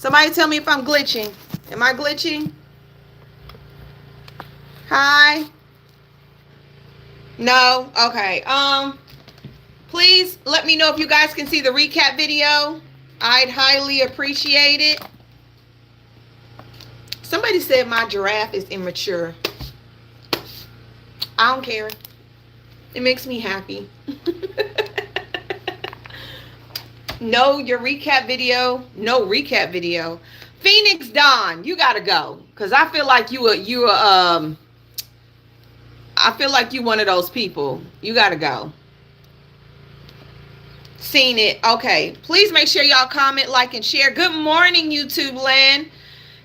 Somebody tell me if I'm glitching. Am I glitching? Hi? No? Okay. Please let me know if you guys can see the recap video. I'd highly appreciate it. Somebody said my giraffe is immature. I don't care. It makes me happy. No, your recap video. No recap video. Phoenix Dawn, you gotta go. Cause I feel like I feel like you one of those people. You gotta go. Seen it. Okay. Please make sure y'all comment, like, and share. Good morning, YouTube land.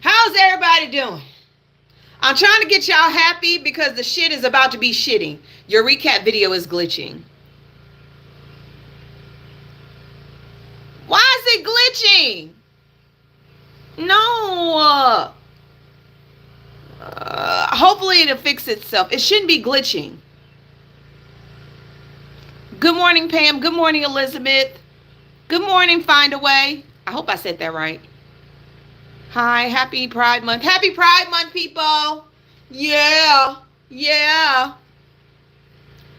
How's everybody doing? I'm trying to get y'all happy because the shit is about to be shitting. Your recap video is glitching. Why is it glitching? No. Hopefully it'll fix itself. It shouldn't be glitching. Good morning, Pam. Good morning, Elizabeth. Good morning, Find a Way. I hope I said that right. Hi, happy Pride Month. Happy Pride Month, people. Yeah. Yeah.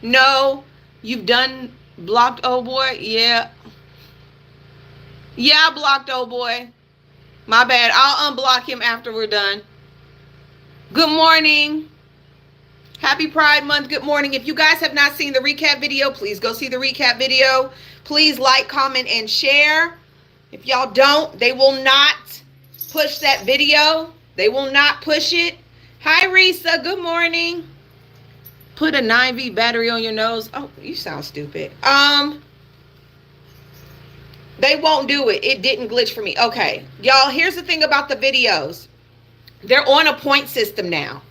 No, you've done blocked old boy. Yeah. Yeah, I blocked old boy. My bad. I'll unblock him after we're done. Good morning. Happy Pride Month. Good morning. If you guys have not seen the recap video, please go see the recap video. Please like, comment, and share. If y'all don't, they will not push that video. They will not push it. Hi, Risa. Good morning. Put a 9V battery on your nose. Oh, you sound stupid. They won't do it. It didn't glitch for me. Okay. Y'all, here's the thing about the videos. They're on a point system now.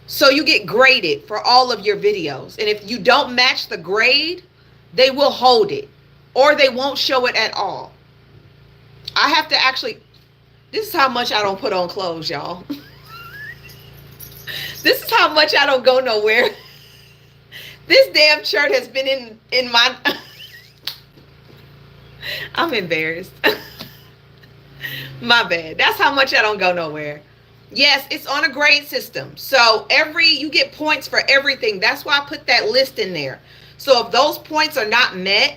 So you get graded for all of your videos. And if you don't match the grade, they will hold it. Or they won't show it at all. I have to actually... This is how much I don't put on clothes, y'all. This is how much I don't go nowhere. This damn shirt has been in my... I'm embarrassed. My bad. That's how much I don't go nowhere. Yes, it's on a grade system. So you get points for everything. That's why I put that list in there. So if those points are not met,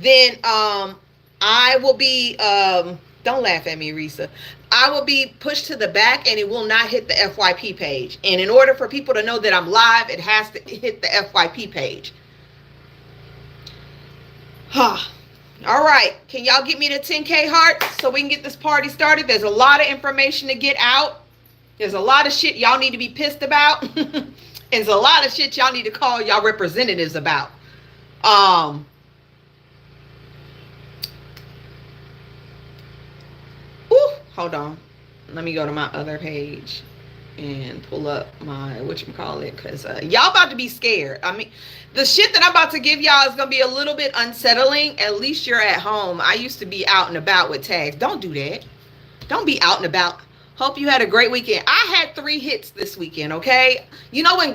then I will be don't laugh at me, Risa. I will be pushed to the back and it will not hit the FYP page. And in order for people to know that I'm live, it has to hit the FYP page. Huh. All right. Can y'all get me to 10K hearts so we can get this party started? There's a lot of information to get out. There's a lot of shit y'all need to be pissed about. And there's a lot of shit y'all need to call y'all representatives about. Hold on. Let me go to my other page and pull up my whatchamacallit, because y'all about to be scared. I mean, the shit that I'm about to give y'all is going to be a little bit unsettling. At least you're at home. I used to be out and about with tags. Don't do that. Don't be out and about. Hope you had a great weekend. I had 3 hits this weekend, okay? You know when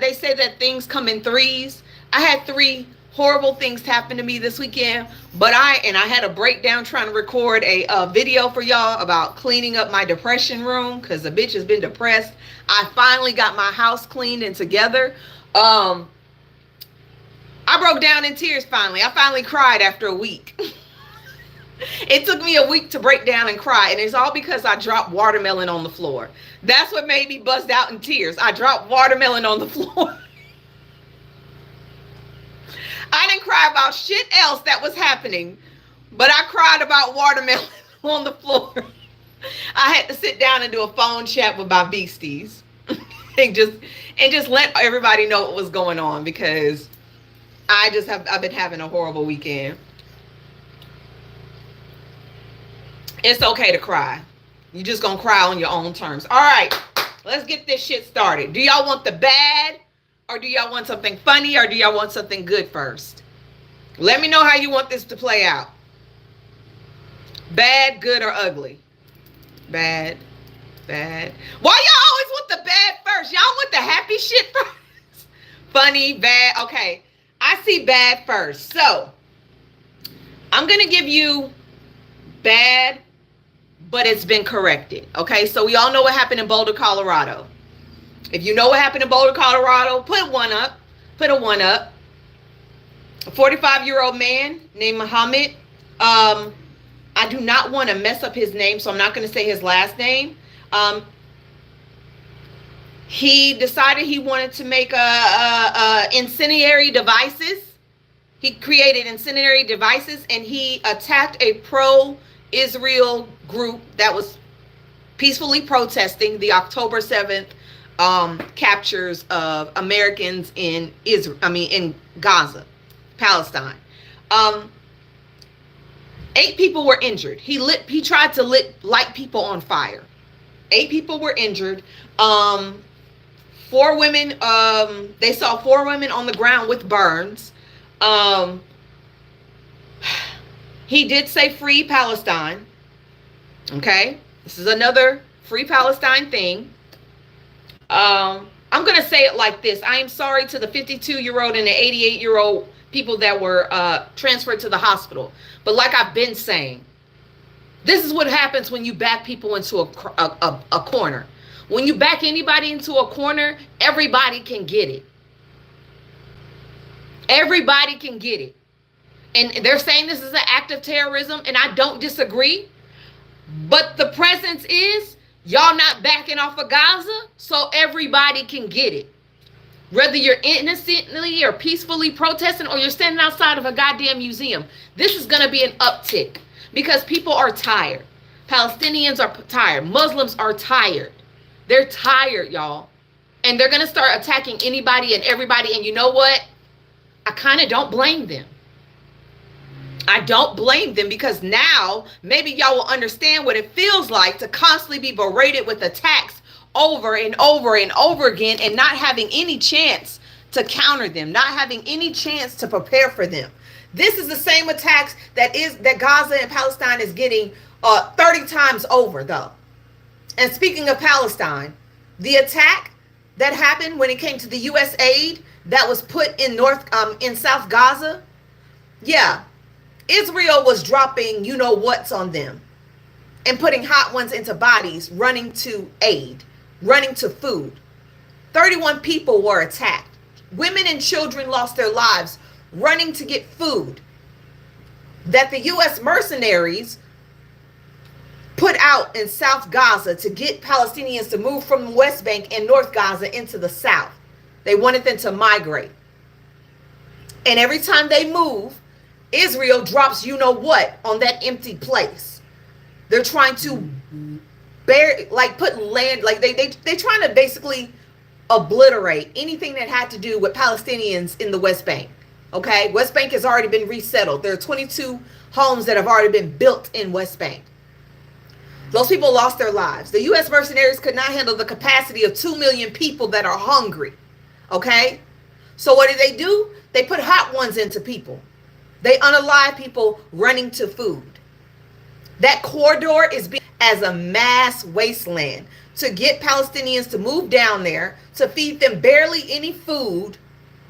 they say that things come in threes? I had 3 horrible things happen to me this weekend, but I had a breakdown trying to record a video for y'all about cleaning up my depression room, because the bitch has been depressed. I finally got my house cleaned and together. I broke down in tears finally. I finally cried after a week. It took me a week to break down and cry, and it's all because I dropped watermelon on the floor. That's what made me bust out in tears. I dropped watermelon on the floor. I didn't cry about shit else that was happening, but I cried about watermelon on the floor. I had to sit down and do a phone chat with my beasties and just let everybody know what was going on, because I've been having a horrible weekend. It's okay to cry. You just gonna cry on your own terms. All right, let's get this shit started. Do y'all want the bad, or do y'all want something funny, or do y'all want something good first? Let me know how you want this to play out. Bad, good, or ugly? Bad, bad. Why y'all always want the bad first? Y'all want the happy shit first? Funny, bad. Okay, I see bad first. So I'm gonna give you bad, but it's been corrected. Okay, so we all know what happened in Boulder, Colorado. If you know what happened in Boulder, Colorado, put one up. Put a one up. A 45-year-old man named Muhammad. I do not want to mess up his name, so I'm not going to say his last name. He decided he wanted to make incendiary devices. He created incendiary devices, and he attacked a pro-Israel group that was peacefully protesting the October 7th captures of Americans in in Gaza, Palestine. 8 people were injured. He tried to light people on fire. 8 people were injured. 4 women, they saw 4 women on the ground with burns. He did say free Palestine. Okay, this is another free Palestine thing. I'm gonna say it like this: I am sorry to the 52-year-old and the 88-year-old people that were transferred to the hospital. But like I've been saying, this is what happens when you back people into a corner. When you back anybody into a corner, everybody can get it. Everybody can get it. And they're saying this is an act of terrorism, and I don't disagree. But the presence is, y'all not backing off of Gaza, so everybody can get it. Whether you're innocently or peacefully protesting, or you're standing outside of a goddamn museum, this is going to be an uptick because people are tired. Palestinians are tired. Muslims are tired. They're tired, y'all. And they're going to start attacking anybody and everybody. And you know what? I kind of don't blame them. I don't blame them, because now maybe y'all will understand what it feels like to constantly be berated with attacks over and over and over again, and not having any chance to counter them, not having any chance to prepare for them. This is the same attacks that Gaza and Palestine is getting 30 times over, though. And speaking of Palestine, the attack that happened when it came to the U.S. aid that was put in South Gaza, yeah, Israel was dropping you-know-whats on them and putting hot ones into bodies, running to aid, running to food. 31 people were attacked. Women and children lost their lives running to get food that the U.S. mercenaries put out in South Gaza to get Palestinians to move from the West Bank and North Gaza into the South. They wanted them to migrate. And every time they move, Israel drops you-know-what on that empty place. They're trying to put land, they're trying to basically obliterate anything that had to do with Palestinians in the West Bank. Okay, West Bank has already been resettled. There are 22 homes that have already been built in West Bank. Those people lost their lives. The U.S. mercenaries could not handle the capacity of 2 million people that are hungry. Okay, so what do? They put hot ones into people. They unalive people running to food. That corridor is being as a mass wasteland to get Palestinians to move down there, to feed them barely any food,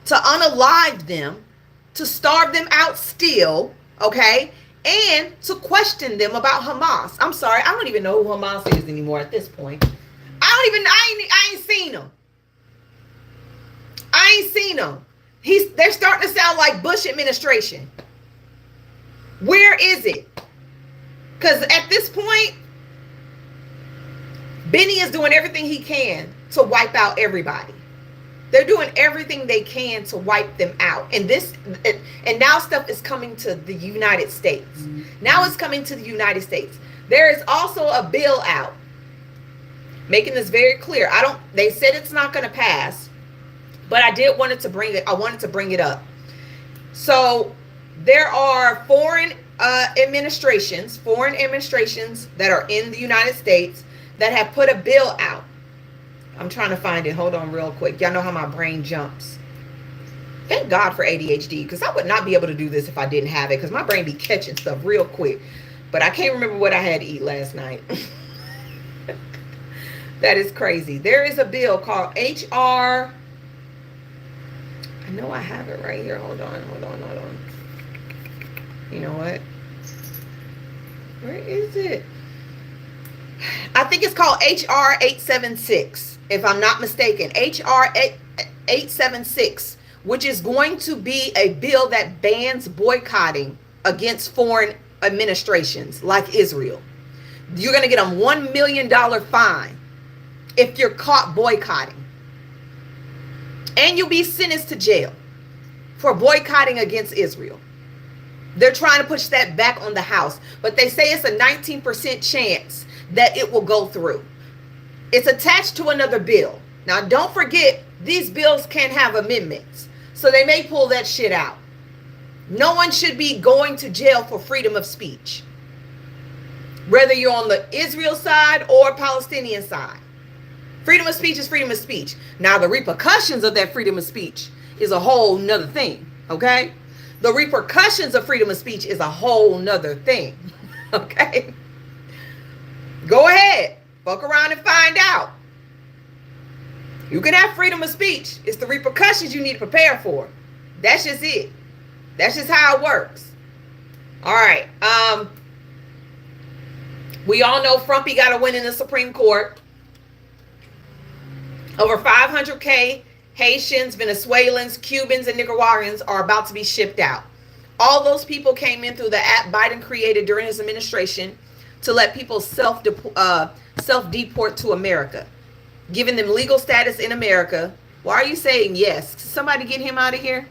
to unalive them, to starve them out still, okay, and to question them about Hamas. I'm sorry, I don't even know who Hamas is anymore at this point. I ain't seen them. I ain't seen them. They're starting to sound like Bush administration. Where is it? Because at this point, Benny is doing everything he can to wipe out everybody. They're doing everything they can to wipe them out. And now stuff is coming to the United States. Mm-hmm. Now it's coming to the United States. There is also a bill out making this very clear. They said it's not going to pass, but I wanted to bring it up. So there are foreign administrations that are in the United States that have put a bill out. I'm trying to find it. Hold on real quick. Y'all know how my brain jumps. Thank God for ADHD, because I would not be able to do this if I didn't have it, because my brain be catching stuff real quick. But I can't remember what I had to eat last night. That is crazy. There is a bill called HR. I know I have it right here. Hold on. You know what? Where is it? I think it's called HR 876, if I'm not mistaken. HR 876, which is going to be a bill that bans boycotting against foreign administrations like Israel. You're going to get a $1 million fine if you're caught boycotting. And you'll be sentenced to jail for boycotting against Israel. They're trying to push that back on the House, but they say it's a 19% chance that it will go through. It's attached to another bill. Now, don't forget, these bills can have amendments, so they may pull that shit out. No one should be going to jail for freedom of speech, whether you're on the Israel side or Palestinian side. Freedom of speech is freedom of speech. Now, the repercussions of that freedom of speech is a whole nother thing, okay? The repercussions of freedom of speech is a whole nother thing, okay? Go ahead, fuck around and find out. You can have freedom of speech. It's the repercussions you need to prepare for. That's just it. That's just how it works. All right. We all know Frumpy got a win in the Supreme Court. Over 500K Haitians, Venezuelans, Cubans, and Nicaraguans are about to be shipped out. All those people came in through the app Biden created during his administration to let people self-deport to America, giving them legal status in America. Why are you saying yes? Somebody get him out of here.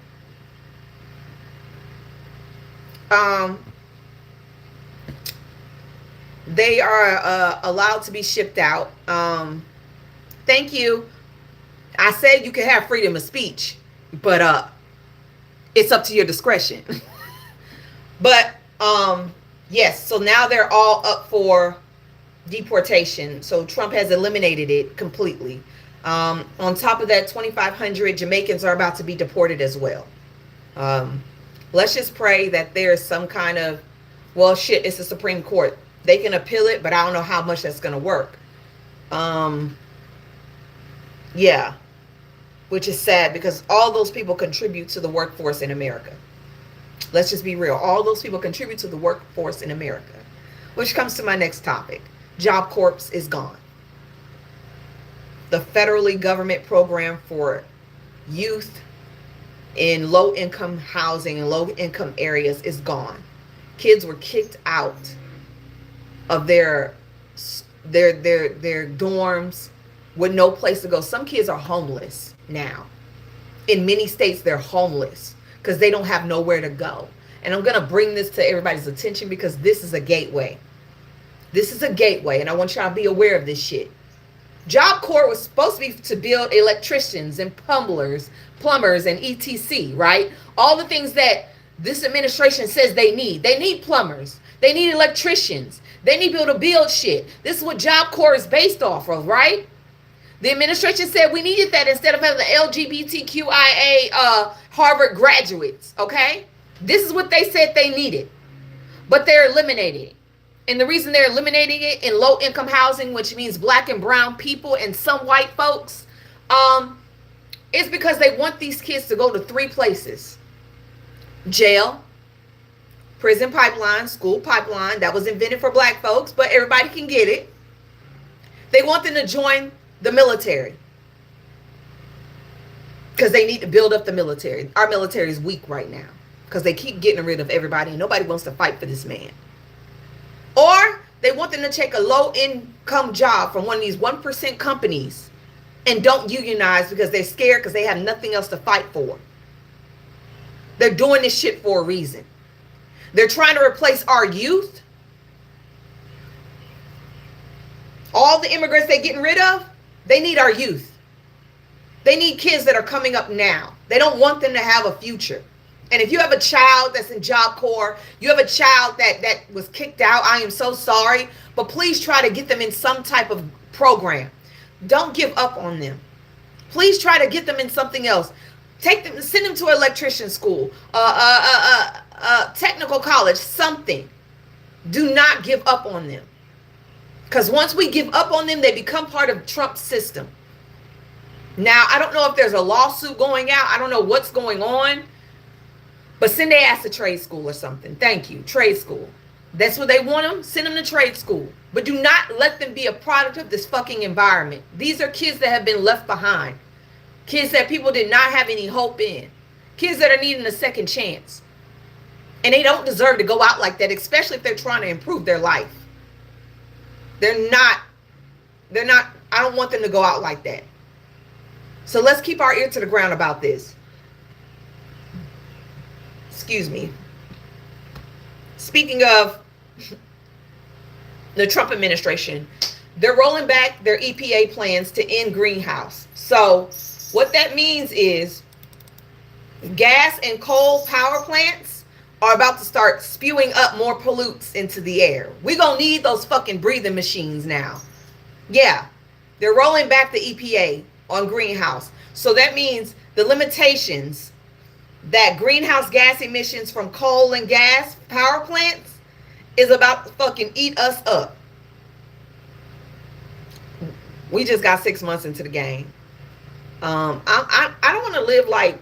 They are allowed to be shipped out. Thank you. I said you can have freedom of speech, but it's up to your discretion. But yes, so now they're all up for deportation. So Trump has eliminated it completely. On top of that, 2,500 Jamaicans are about to be deported as well. Let's just pray that there's some kind of, well, shit, it's the Supreme Court. They can appeal it, but I don't know how much that's going to work. Yeah, which is sad because all those people contribute to the workforce in America. Let's just be real. All those people contribute to the workforce in America, which comes to my next topic. Job Corps is gone. The federally government program for youth in low-income housing and low-income areas is gone. Kids were kicked out of their dorms with no place to go. Some kids are homeless now. In many states, they're homeless because they don't have nowhere to go. And I'm going to bring this to everybody's attention because this is a gateway. This is a gateway, and I want y'all to be aware of this shit. Job Corps was supposed to be to build electricians and plumbers and etc., right? All the things that this administration says they need. They need plumbers. They need electricians. They need people to build shit. This is what Job Corps is based off of, right? The administration said we needed that instead of having the LGBTQIA Harvard graduates, okay? This is what they said they needed, but they're eliminating it. And the reason they're eliminating it in low-income housing, which means black and brown people and some white folks, is because they want these kids to go to 3 places. Jail, prison pipeline, school pipeline. That was invented for black folks, but everybody can get it. They want them to join the military because they need to build up the military. Our military is weak right now because they keep getting rid of everybody and nobody wants to fight for this man. Or they want them to take a low-income job from one of these 1% companies and don't unionize because they're scared because they have nothing else to fight for. They're doing this shit for a reason. They're trying to replace our youth. All the immigrants they're getting rid of, they need our youth. They need kids that are coming up now. They don't want them to have a future. And if you have a child that's in Job Corps, you have a child that was kicked out, I am so sorry. But please try to get them in some type of program. Don't give up on them. Please try to get them in something else. Take them, send them to an electrician school, technical college, something. Do not give up on them. Because once we give up on them, they become part of Trump's system. Now, I don't know if there's a lawsuit going out. I don't know what's going on. But send their ass to trade school or something. Thank you. Trade school. That's what they want them. Send them to trade school. But do not let them be a product of this fucking environment. These are kids that have been left behind. Kids that people did not have any hope in. Kids that are needing a second chance. And they don't deserve to go out like that, especially if they're trying to improve their life. They're not, I don't want them to go out like that. So let's keep our ear to the ground about this. Excuse me. Speaking of the Trump administration, they're rolling back their EPA plans to end greenhouse. So what that means is gas and coal power plants are about to start spewing up more pollutants into the air. We're going to need those fucking breathing machines now. Yeah, they're rolling back the EPA on greenhouse. So that means the limitations that greenhouse gas emissions from coal and gas power plants is about to fucking eat us up. We just got 6 months into the game. I don't want to live like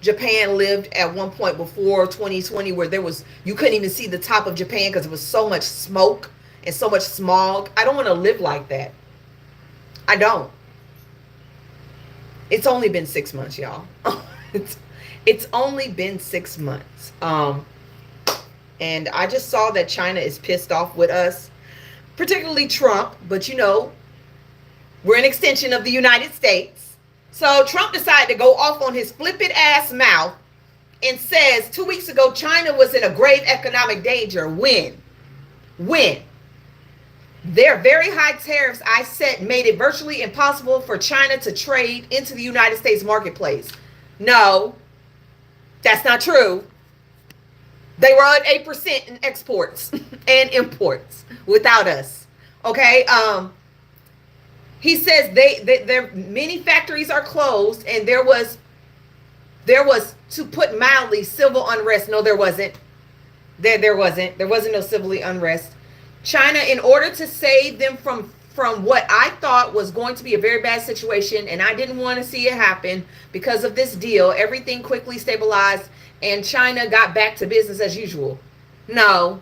Japan lived at one point before 2020, where you couldn't even see the top of Japan because it was so much smoke and so much smog. I don't want to live like that. I don't. It's only been 6 months, y'all. It's only been 6 months. And I just saw that China is pissed off with us, particularly Trump. But you know, we're an extension of the United States. So Trump decided to go off on his flippant ass mouth and says 2 weeks ago China was in a grave economic danger. When their very high tariffs, I said, made it virtually impossible for China to trade into the United States marketplace. No, that's not true. They were at 8% in exports and imports without us. Okay. He says their many factories are closed, and there was, to put mildly, civil unrest. No, there wasn't. There wasn't no civil unrest. China, in order to save them from what I thought was going to be a very bad situation, and I didn't want to see it happen because of this deal, everything quickly stabilized and China got back to business as usual. No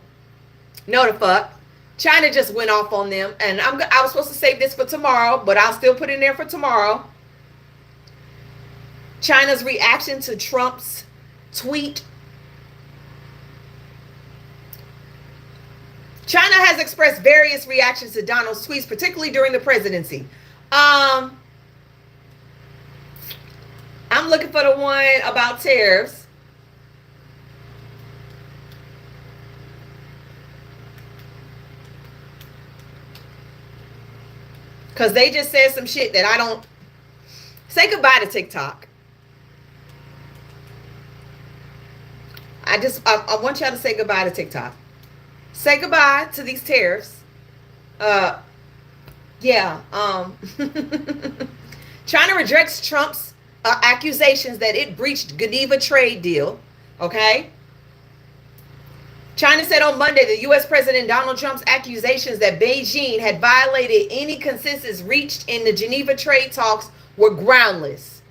the fuck. China just went off on them, and I was supposed to save this for tomorrow, but I'll still put it in there for tomorrow. China's reaction to Trump's tweet. China has expressed various reactions to Donald's tweets, particularly during the presidency. I'm looking for the one about tariffs. Because they just said some shit that I don't. Say goodbye to TikTok. I want y'all to say goodbye to TikTok. Say goodbye to these tariffs. China rejects Trump's accusations that it breached Geneva trade deal. Okay. China said on Monday that U.S. President Donald Trump's accusations that Beijing had violated any consensus reached in the Geneva trade talks were groundless,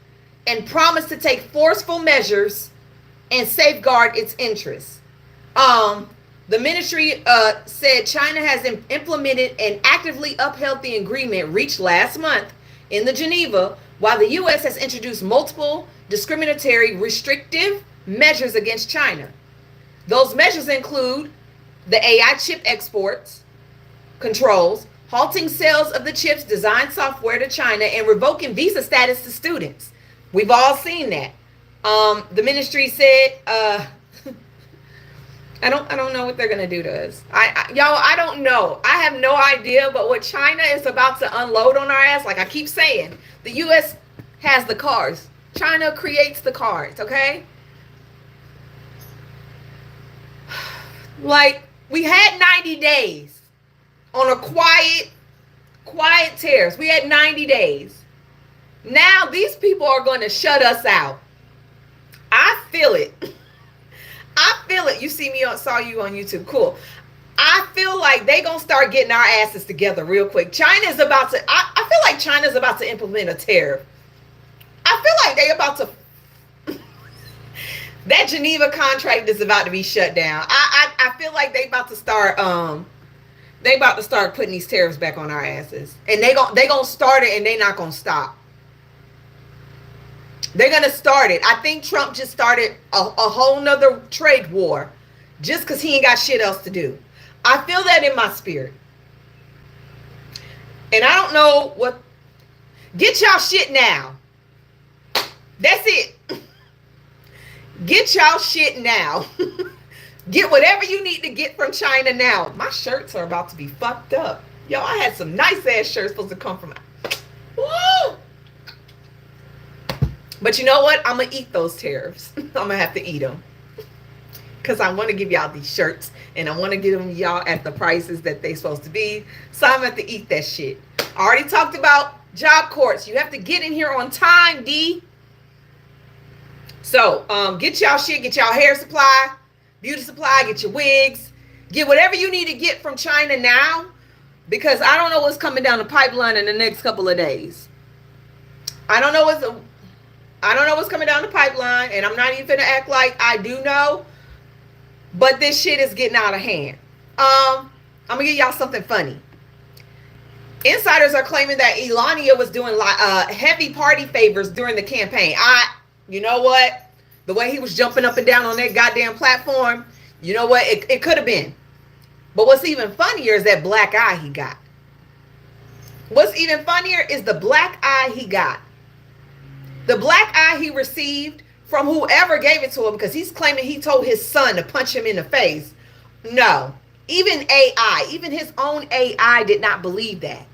and promised to take forceful measures and safeguard its interests. The ministry said China has implemented and actively upheld the agreement reached last month in the Geneva, while the U.S. has introduced multiple discriminatory restrictive measures against China. Those measures include the AI chip exports controls, halting sales of the chip's design software to China, and revoking visa status to students. We've all seen that. The ministry said, I don't know what they're gonna do to us. I don't know. I have no idea. But what China is about to unload on our ass, like I keep saying, the U.S. has the cars. China creates the cars. Okay. Like, we had 90 days on a quiet tariffs. We had 90 days. Now these people are going to shut us out. I feel it. I feel it. You see me saw you on YouTube. Cool. I feel like they going to start getting our asses together real quick. China's about to, I feel like China's about to implement a tariff. I feel like they about to That Geneva contract is about to be shut down. I feel like they about to start putting these tariffs back on our asses, and they gonna start it, and they not gonna stop. They're gonna start it. I think Trump just started a whole nother trade war, just because he ain't got shit else to do. I feel that in my spirit, and I don't know what. Get y'all shit now. That's it. Get y'all shit now. Get whatever you need to get from China now. My shirts are about to be fucked up. Yo, I had some nice ass shirts supposed to come from. Woo! But you know what? I'm going to eat those tariffs. I'm going to have to eat them. Because I want to give y'all these shirts. And I want to give them y'all at the prices that they supposed to be. So I'm going to have to eat that shit. I already talked about job courts. You have to get in here on time, D. So, get y'all shit, get y'all hair supply, beauty supply, get your wigs, get whatever you need to get from China now, because I don't know what's coming down the pipeline in the next couple of days. I don't know what's coming down the pipeline, and I'm not even gonna act like I do know, but this shit is getting out of hand. I'm gonna give y'all something funny. Insiders are claiming that Melania was doing heavy party favors during the campaign. You know what? The way he was jumping up and down on that goddamn platform, you know what? It could have been. But what's even funnier is that black eye he got. What's even funnier is the black eye he got. The black eye he received from whoever gave it to him, because he's claiming he told his son to punch him in the face. No. Even AI, even his own AI did not believe that.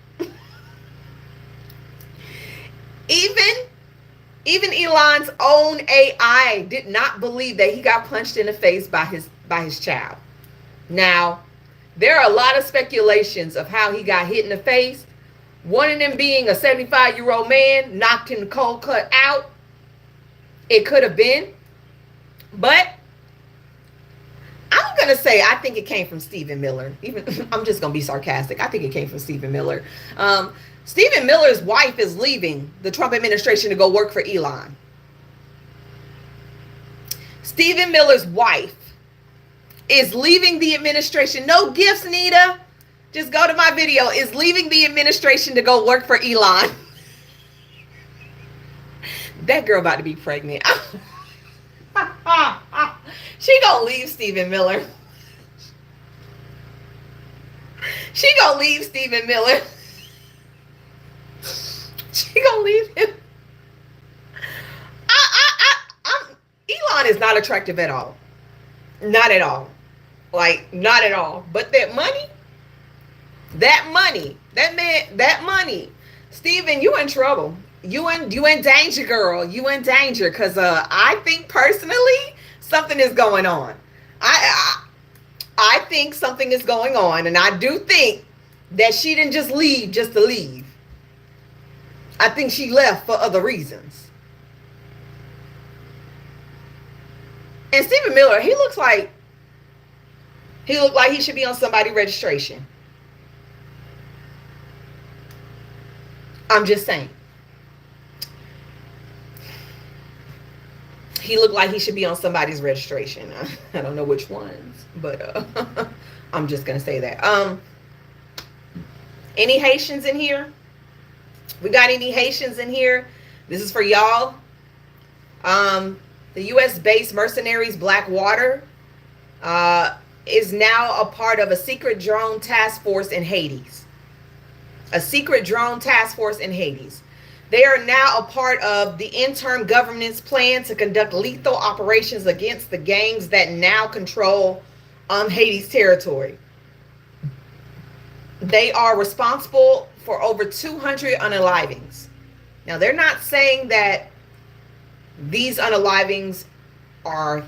Even Elon's own AI did not believe that he got punched in the face by his child. Now, there are a lot of speculations of how he got hit in the face. One of them being a 75-year-old man knocked him cold cut out. It could have been. But I'm going to say I think it came from Stephen Miller. Even I'm just going to be sarcastic. I think it came from Stephen Miller. Stephen Miller's wife is leaving the Trump administration to go work for Elon. Stephen Miller's wife is leaving the administration. No gifts, Nita. Just go to my video. Is leaving the administration to go work for Elon. That girl about to be pregnant. She gonna leave Stephen Miller. She gonna leave Stephen Miller. She gonna leave him. Elon is not attractive at all. Not at all. Like, not at all. But that money, that money. Stephen, you in trouble. You in danger, girl. You in danger. Because I think personally, something is going on. I think something is going on. And I do think that she didn't just leave just to leave. I think she left for other reasons. And Stephen Miller, he looked like he should be on somebody's registration. I'm just saying. He looked like he should be on somebody's registration. I don't know which ones, but I'm just gonna say that. Any Haitians in here? We got any Haitians in here? This is for y'all. The U.S.-based mercenaries Blackwater is now a part of a secret drone task force in Hades. A secret drone task force in Hades. They are now a part of the interim government's plan to conduct lethal operations against the gangs that now control Hades territory. They are responsible for over 200 unalivings. Now, they're not saying that these unalivings are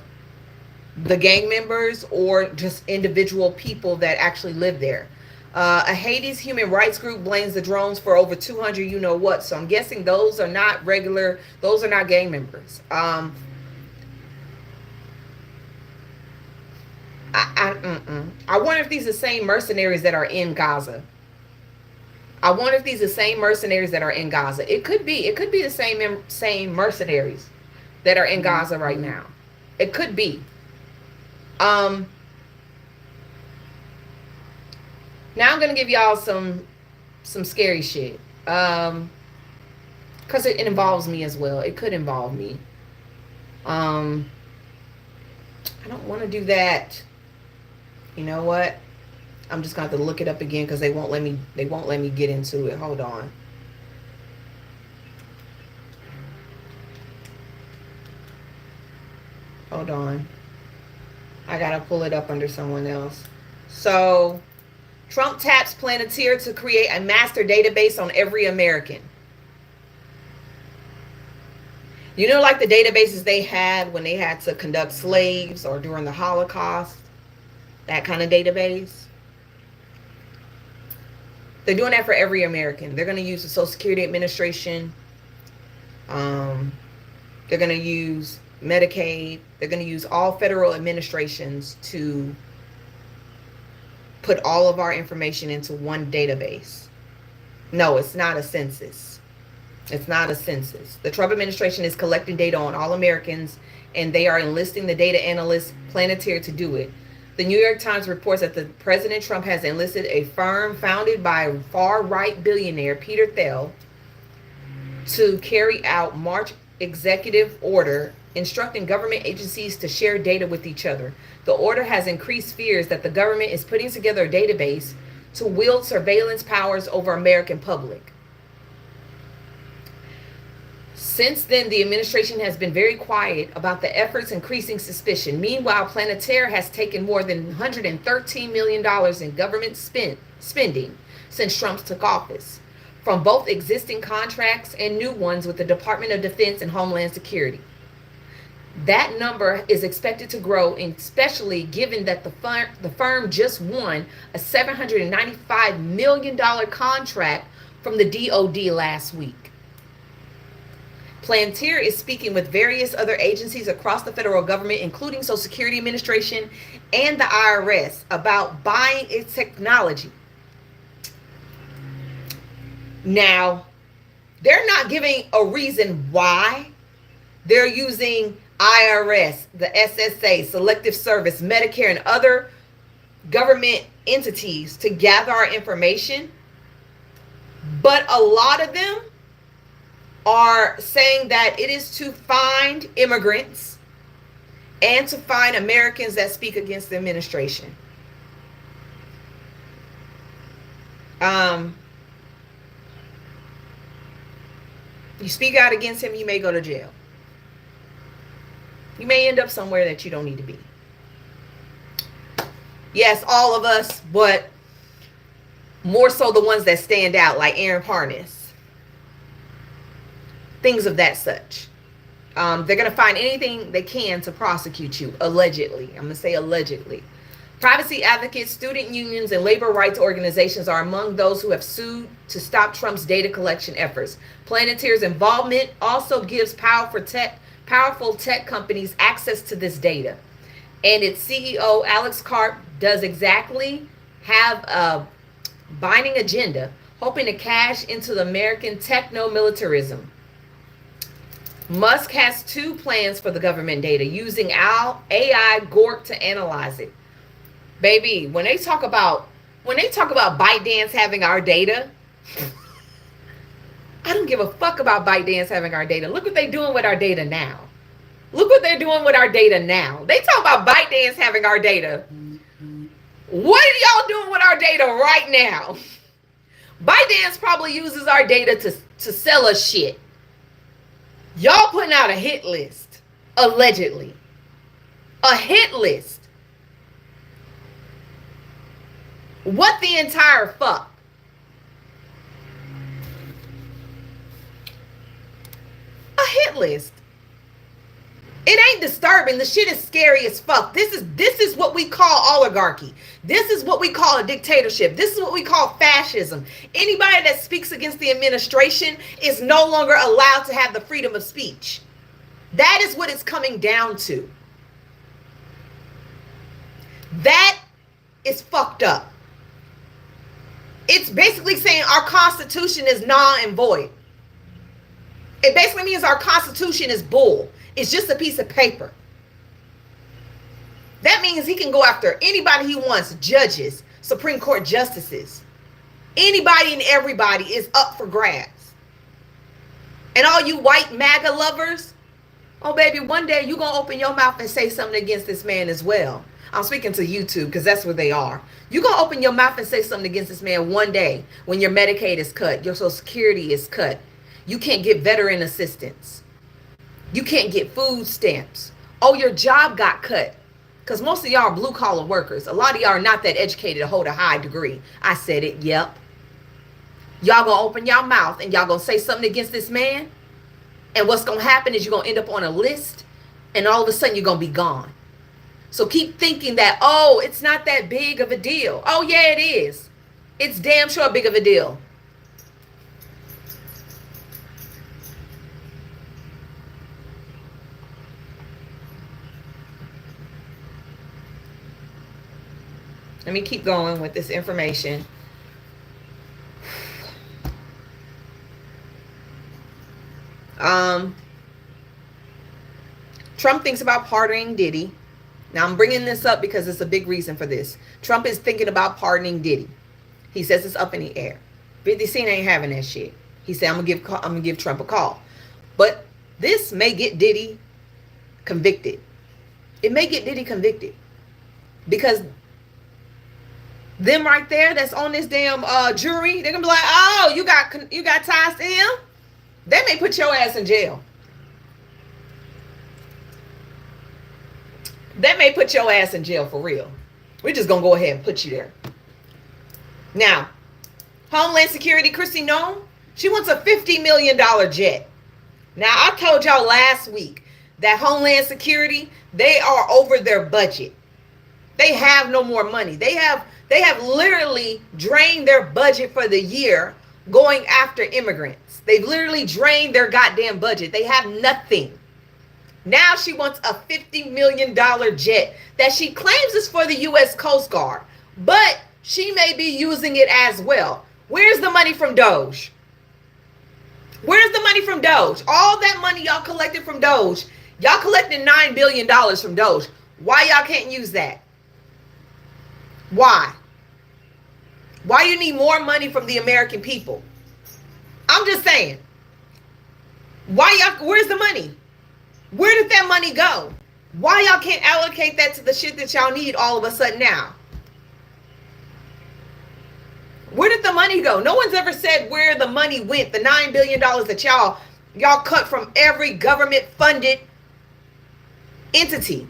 the gang members or just individual people that actually live there. A Hades human rights group blames the drones for over 200 you know what. So I'm guessing those are not regular, those are not gang members. I wonder if these are the same mercenaries that are in Gaza. I wonder if these are the same mercenaries that are in Gaza. It could be the same mercenaries that are in Gaza right now. It could be. Now I'm gonna give y'all some scary shit. Because it involves me as well. It could involve me. I don't want to do that. You know what? I'm just gonna have to look it up again because they won't let me. They won't let me get into it. Hold on. Hold on. I gotta pull it up under someone else. So, Trump taps Planeteer to create a master database on every American. You know, like the databases they had when they had to conduct slaves or during the Holocaust? That kind of database. They're doing that for every American. They're going to use the Social Security Administration. They're going to use Medicaid. They're going to use all federal administrations to put all of our information into one database. No, it's not a census. It's not a census. The Trump administration is collecting data on all Americans, and they are enlisting the data analyst Planeteer to do it. The New York Times reports that the President Trump has enlisted a firm founded by far-right billionaire Peter Thiel to carry out March executive order instructing government agencies to share data with each other. The order has increased fears that the government is putting together a database to wield surveillance powers over American public. Since then, the administration has been very quiet about the efforts, increasing suspicion. Meanwhile, Planeteer has taken more than $113 million in government spending since Trump took office, from both existing contracts and new ones with the Department of Defense and Homeland Security. That number is expected to grow, especially given that the firm just won a $795 million contract from the DOD last week. Planeteer is speaking with various other agencies across the federal government, including Social Security Administration and the IRS, about buying its technology. Now, they're not giving a reason why. They're using IRS, the SSA, Selective Service, Medicare, and other government entities to gather our information. But a lot of them are saying that it is to find immigrants and to find Americans that speak against the administration. You speak out against him, you may go to jail. You may end up somewhere that you don't need to be. Yes, all of us, but more so the ones that stand out, like Aaron Parnas. Things of that such. They're going to find anything they can to prosecute you, allegedly. I'm going to say allegedly. Privacy advocates, student unions, and labor rights organizations are among those who have sued to stop Trump's data collection efforts. Planeteer's involvement also gives powerful tech companies access to this data. And its CEO, Alex Karp, does exactly have a binding agenda, hoping to cash into the American techno-militarism. Musk has two plans for the government data, using AI Gork to analyze it. Baby, when they talk about ByteDance having our data, I don't give a fuck about ByteDance having our data. Look what they're doing with our data now. Look what they're doing with our data now. They talk about ByteDance having our data. What are y'all doing with our data right now? ByteDance probably uses our data to sell us shit. Y'all putting out a hit list, allegedly. A hit list. What the entire fuck? A hit list. It ain't disturbing. The shit is scary as fuck. This is what we call oligarchy. This is what we call a dictatorship. This is what we call fascism. Anybody that speaks against the administration is no longer allowed to have the freedom of speech. That is what it's coming down to. That is fucked up. It's basically saying our Constitution is null and void. It basically means our Constitution is bull. It's just a piece of paper. That means he can go after anybody he wants, judges, Supreme Court justices. Anybody and everybody is up for grabs. And all you white MAGA lovers, oh baby, one day you're going to open your mouth and say something against this man as well. I'm speaking to YouTube because that's where they are. You're going to open your mouth and say something against this man one day when your Medicaid is cut, your Social Security is cut. You can't get veteran assistance. You can't get food stamps. Oh, your job got cut. Because most of y'all are blue collar workers. A lot of y'all are not that educated to hold a high degree. I said it, yep. Y'all going to open your mouth and y'all going to say something against this man. And what's going to happen is you're going to end up on a list. And all of a sudden you're going to be gone. So keep thinking that, oh, it's not that big of a deal. Oh, yeah, it is. It's damn sure big of a deal. Let me keep going with this information. Trump thinks about pardoning Diddy. Now, I'm bringing this up because it's a big reason for this. Trump is thinking about pardoning Diddy. He says it's up in the air. 50 Cent ain't having that shit. He said, I'm gonna give Trump a call. But this may get Diddy convicted. It may get Diddy convicted. Because them right there that's on this damn jury, they're gonna be like, oh, you got ties to him? They may put your ass in jail. They may put your ass in jail for real. We're just gonna go ahead and put you there. Now, Homeland Security, Kristi Noem, she wants a $50 million jet. Now, I told y'all last week that Homeland Security, they are over their budget. They have no more money. They have literally drained their budget for the year going after immigrants. They've literally drained their goddamn budget. They have nothing. Now she wants a $50 million jet that she claims is for the U.S. Coast Guard, but she may be using it as well. Where's the money from Doge? Where's the money from Doge? All that money y'all collected from Doge. Y'all collected $9 billion from Doge. Why y'all can't use that? Why? Why you need more money from the American people? I'm just saying. Why y'all, where's the money? Where did that money go? Why y'all can't allocate that to the shit that y'all need all of a sudden now? Where did the money go? No one's ever said where the money went. The $9 billion that y'all cut from every government funded entity.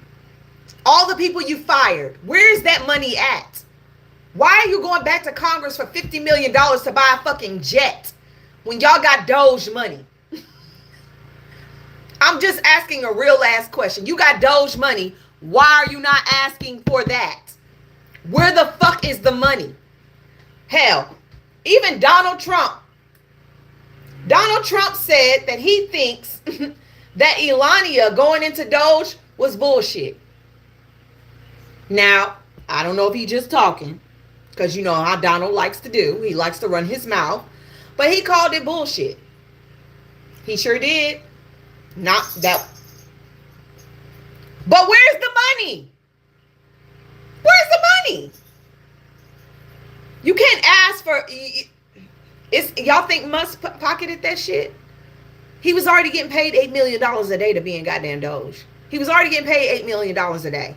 All the people you fired. Where's that money at? Why are you going back to Congress for $50 million to buy a fucking jet when y'all got Doge money? I'm just asking a real ass question. You got Doge money. Why are you not asking for that? Where the fuck is the money? Hell, even Donald Trump said that he thinks that Elania going into Doge was bullshit. Now, I don't know if he's just talking, because you know how Donald likes to do. He likes to run his mouth. But he called it bullshit. He sure did. Not that. But where's the money? Where's the money? You can't ask for. Y'all think Musk pocketed that shit? He was already getting paid $8 million a day to be in goddamn Doge. He was already getting paid $8 million a day.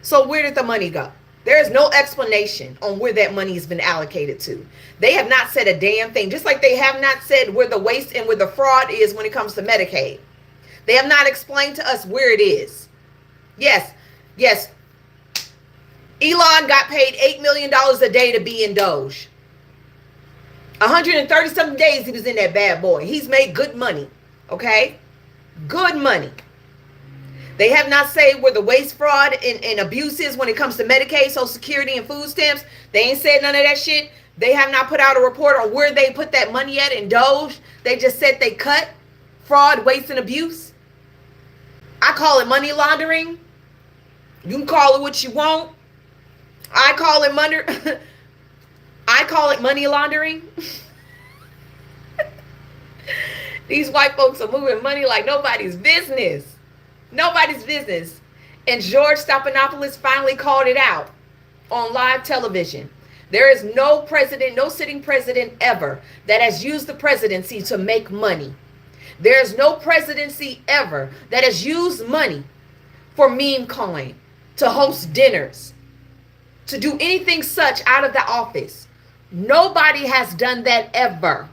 So where did the money go? There is no explanation on where that money has been allocated to. They have not said a damn thing. Just like they have not said where the waste and where the fraud is when it comes to Medicaid. They have not explained to us where it is. Yes. Elon got paid $8 million a day to be in Doge. 130-something days he was in that bad boy. He's made good money. Okay? Good money. They have not said where the waste, fraud, and abuse is when it comes to Medicaid, Social Security, and food stamps. They ain't said none of that shit. They have not put out a report on where they put that money at in Doge. They just said they cut fraud, waste, and abuse. I call it money laundering. You can call it what you want. I call it money laundering. These white folks are moving money like nobody's business. Nobody's business. And George Stephanopoulos finally called it out on live television. There is no president, no sitting president ever that has used the presidency to make money. There's no presidency ever that has used money for meme coin, to host dinners, to do anything such out of the office. Nobody has done that ever.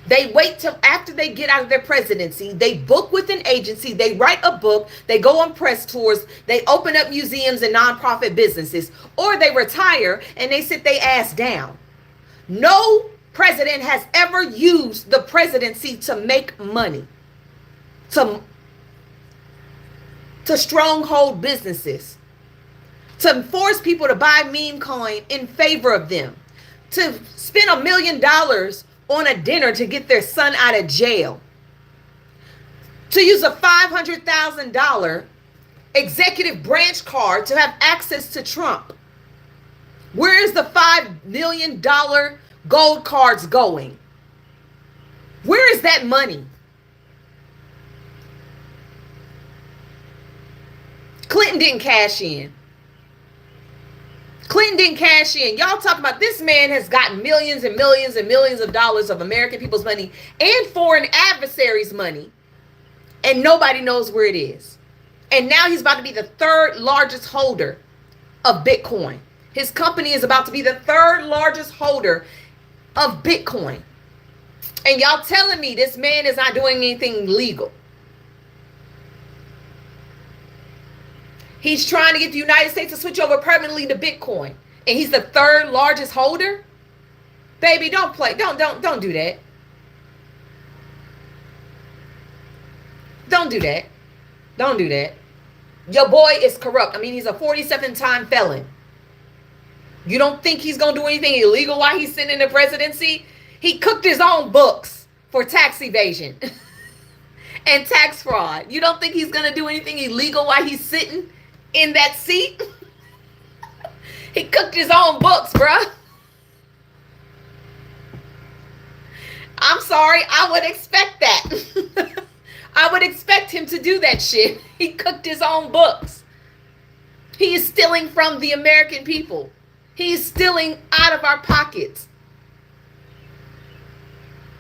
They wait till after they get out of their presidency. They book with an agency. They write a book. They go on press tours. They open up museums and nonprofit businesses. Or they retire and they sit their ass down. No president has ever used the presidency to make money, to stronghold businesses, to force people to buy meme coin in favor of them, to spend $1 million on a dinner to get their son out of jail, to use a $500,000 executive branch card to have access to Trump. Where is the $5 million gold cards going? Where is that money? Clinton didn't cash in. Clinton didn't cash in. Y'all talking about this man has gotten millions and millions and millions of dollars of American people's money and foreign adversaries' money, and nobody knows where it is. And now he's about to be the third largest holder of Bitcoin. His company is about to be the third largest holder of Bitcoin. And y'all telling me this man is not doing anything legal. He's trying to get the United States to switch over permanently to Bitcoin. And he's the third largest holder? Baby, don't play. Don't do that. Don't do that. Don't do that. Your boy is corrupt. I mean, he's a 47-time felon. You don't think he's going to do anything illegal while he's sitting in the presidency? He cooked his own books for tax evasion and tax fraud. You don't think he's going to do anything illegal while he's sitting in that seat? He cooked his own books, bruh. I'm sorry. I would expect that. I would expect him to do that shit. He cooked his own books. He is stealing from the American people. He is stealing out of our pockets.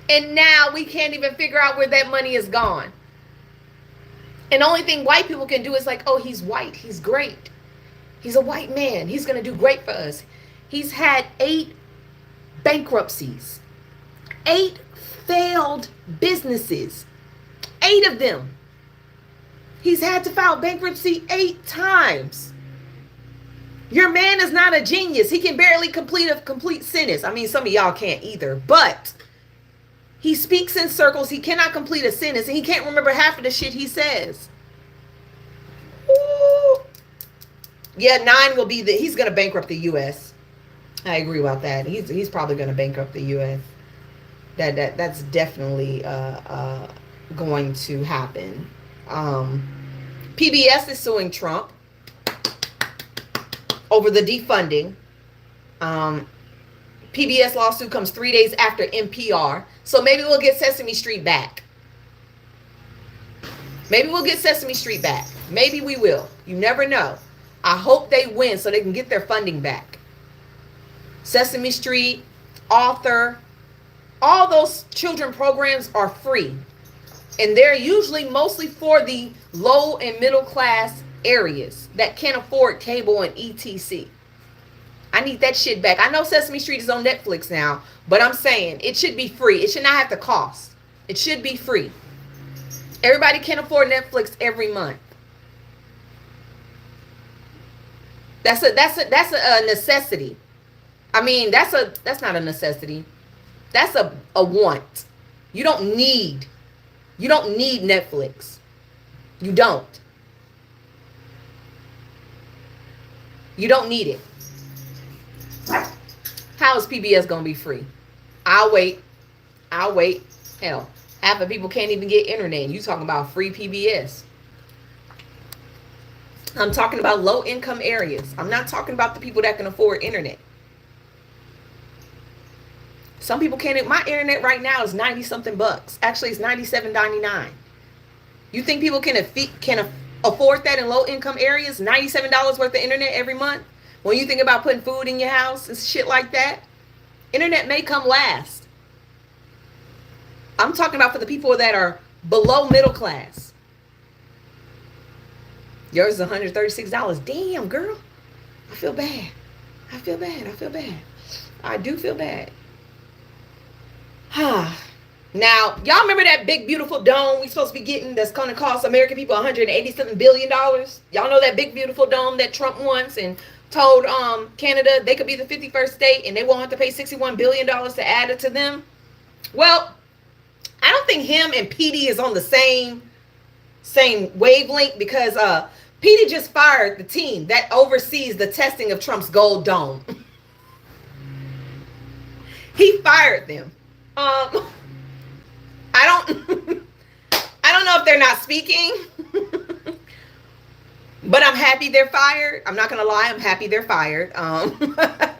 And now we can't even figure out where that money is gone. And the only thing white people can do is like, oh, he's white. He's great. He's a white man. He's going to do great for us. He's had 8 bankruptcies. 8 failed businesses. 8 of them. He's had to file bankruptcy 8 times. Your man is not a genius. He can barely complete a complete sentence. I mean, some of y'all can't either. But he speaks in circles. He cannot complete a sentence. And he can't remember half of the shit he says. Ooh. Yeah, 9 will be he's going to bankrupt the U.S. I agree about that. He's probably going to bankrupt the U.S. That's definitely going to happen. PBS is suing Trump over the defunding. PBS lawsuit comes 3 days after NPR. So maybe we'll get Sesame Street back. Maybe we'll get Sesame Street back. Maybe we will. You never know. I hope they win so they can get their funding back. Sesame Street, Author, all those children programs are free. And they're usually mostly for the low and middle class areas that can't afford cable and etc. I need that shit back. I know Sesame Street is on Netflix now, but I'm saying it should be free. It should not have to cost. It should be free. Everybody can afford Netflix every month. That's a necessity. I mean, that's not a necessity. That's a want. You don't need Netflix. You don't. You don't need it. How is PBS going to be free? I'll wait. Hell, half of people can't even get internet. You talking about free PBS. I'm talking about low income areas. I'm not talking about the people that can afford internet. Some people can't. My internet right now is 90 something bucks. Actually, it's $97.99. You think people can afford that in low income areas, $97 worth of internet every month. When you think about putting food in your house and shit like that, internet may come last. I'm talking about for the people that are below middle class. Yours is $136. Damn, girl. I feel bad. I feel bad. I feel bad. I do feel bad. Now, y'all remember that big, beautiful dome we supposed to be getting that's going to cost American people $187 billion? Y'all know that big, beautiful dome that Trump wants and told Canada they could be the 51st state and they won't have to pay $61 billion to add it to them? Well, I don't think him and PD is on the same wavelength because PD just fired the team that oversees the testing of Trump's gold dome. He fired them. I don't know if they're not speaking, but I'm happy they're fired. I'm not gonna lie, I'm happy they're fired. I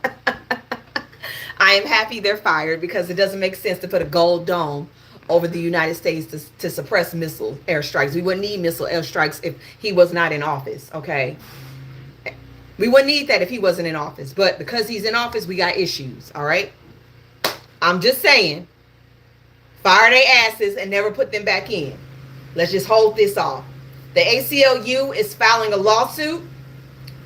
am happy they're fired because it doesn't make sense to put a gold dome over the United States to suppress missile airstrikes. We wouldn't need missile airstrikes if he was not in office, okay? We wouldn't need that if he wasn't in office, but because he's in office, we got issues, all right? I'm just saying, fire their asses and never put them back in. Let's just hold this off. The ACLU is filing a lawsuit.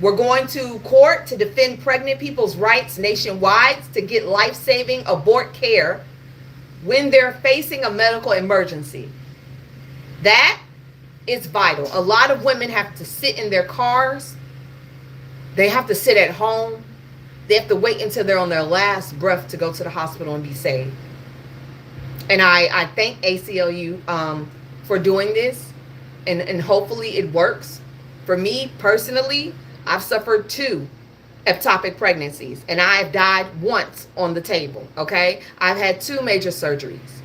We're going to court to defend pregnant people's rights nationwide to get life-saving abort care when they're facing a medical emergency. That is vital. A lot of women have to sit in their cars. They have to sit at home. They have to wait until they're on their last breath to go to the hospital and be saved. And I thank ACLU for doing this, and hopefully it works. For me personally, I've suffered 2 ectopic pregnancies, and I've died once on the table, okay? I've had 2 major surgeries.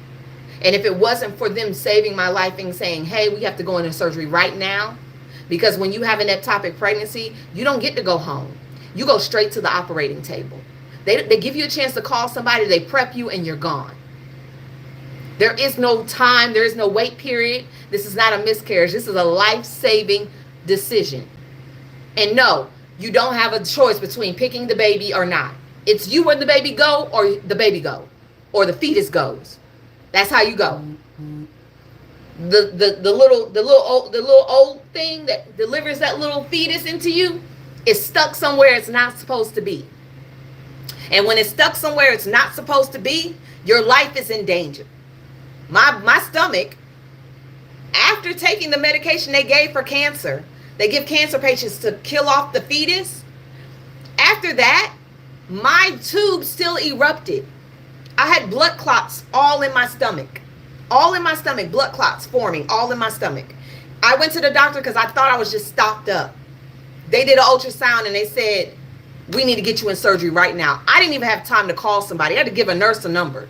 And if it wasn't for them saving my life and saying, hey, we have to go into surgery right now, because when you have an ectopic pregnancy, you don't get to go home. You go straight to the operating table. They give you a chance to call somebody, they prep you, and you're gone. There is no time. There is no wait period. This is not a miscarriage. This is a life-saving decision. And no, you don't have a choice between picking the baby or not. It's you and the baby go, or the baby go, or the fetus goes. That's how you go. The little old thing that delivers that little fetus into you is stuck somewhere it's not supposed to be. And when it's stuck somewhere it's not supposed to be, your life is in danger. My stomach, after taking the medication they gave for cancer, they give cancer patients to kill off the fetus. After that, my tube still erupted. I had blood clots all in my stomach. All in my stomach, blood clots forming all in my stomach. I went to the doctor because I thought I was just stopped up. They did an ultrasound and they said, we need to get you in surgery right now. I didn't even have time to call somebody. I had to give a nurse a number.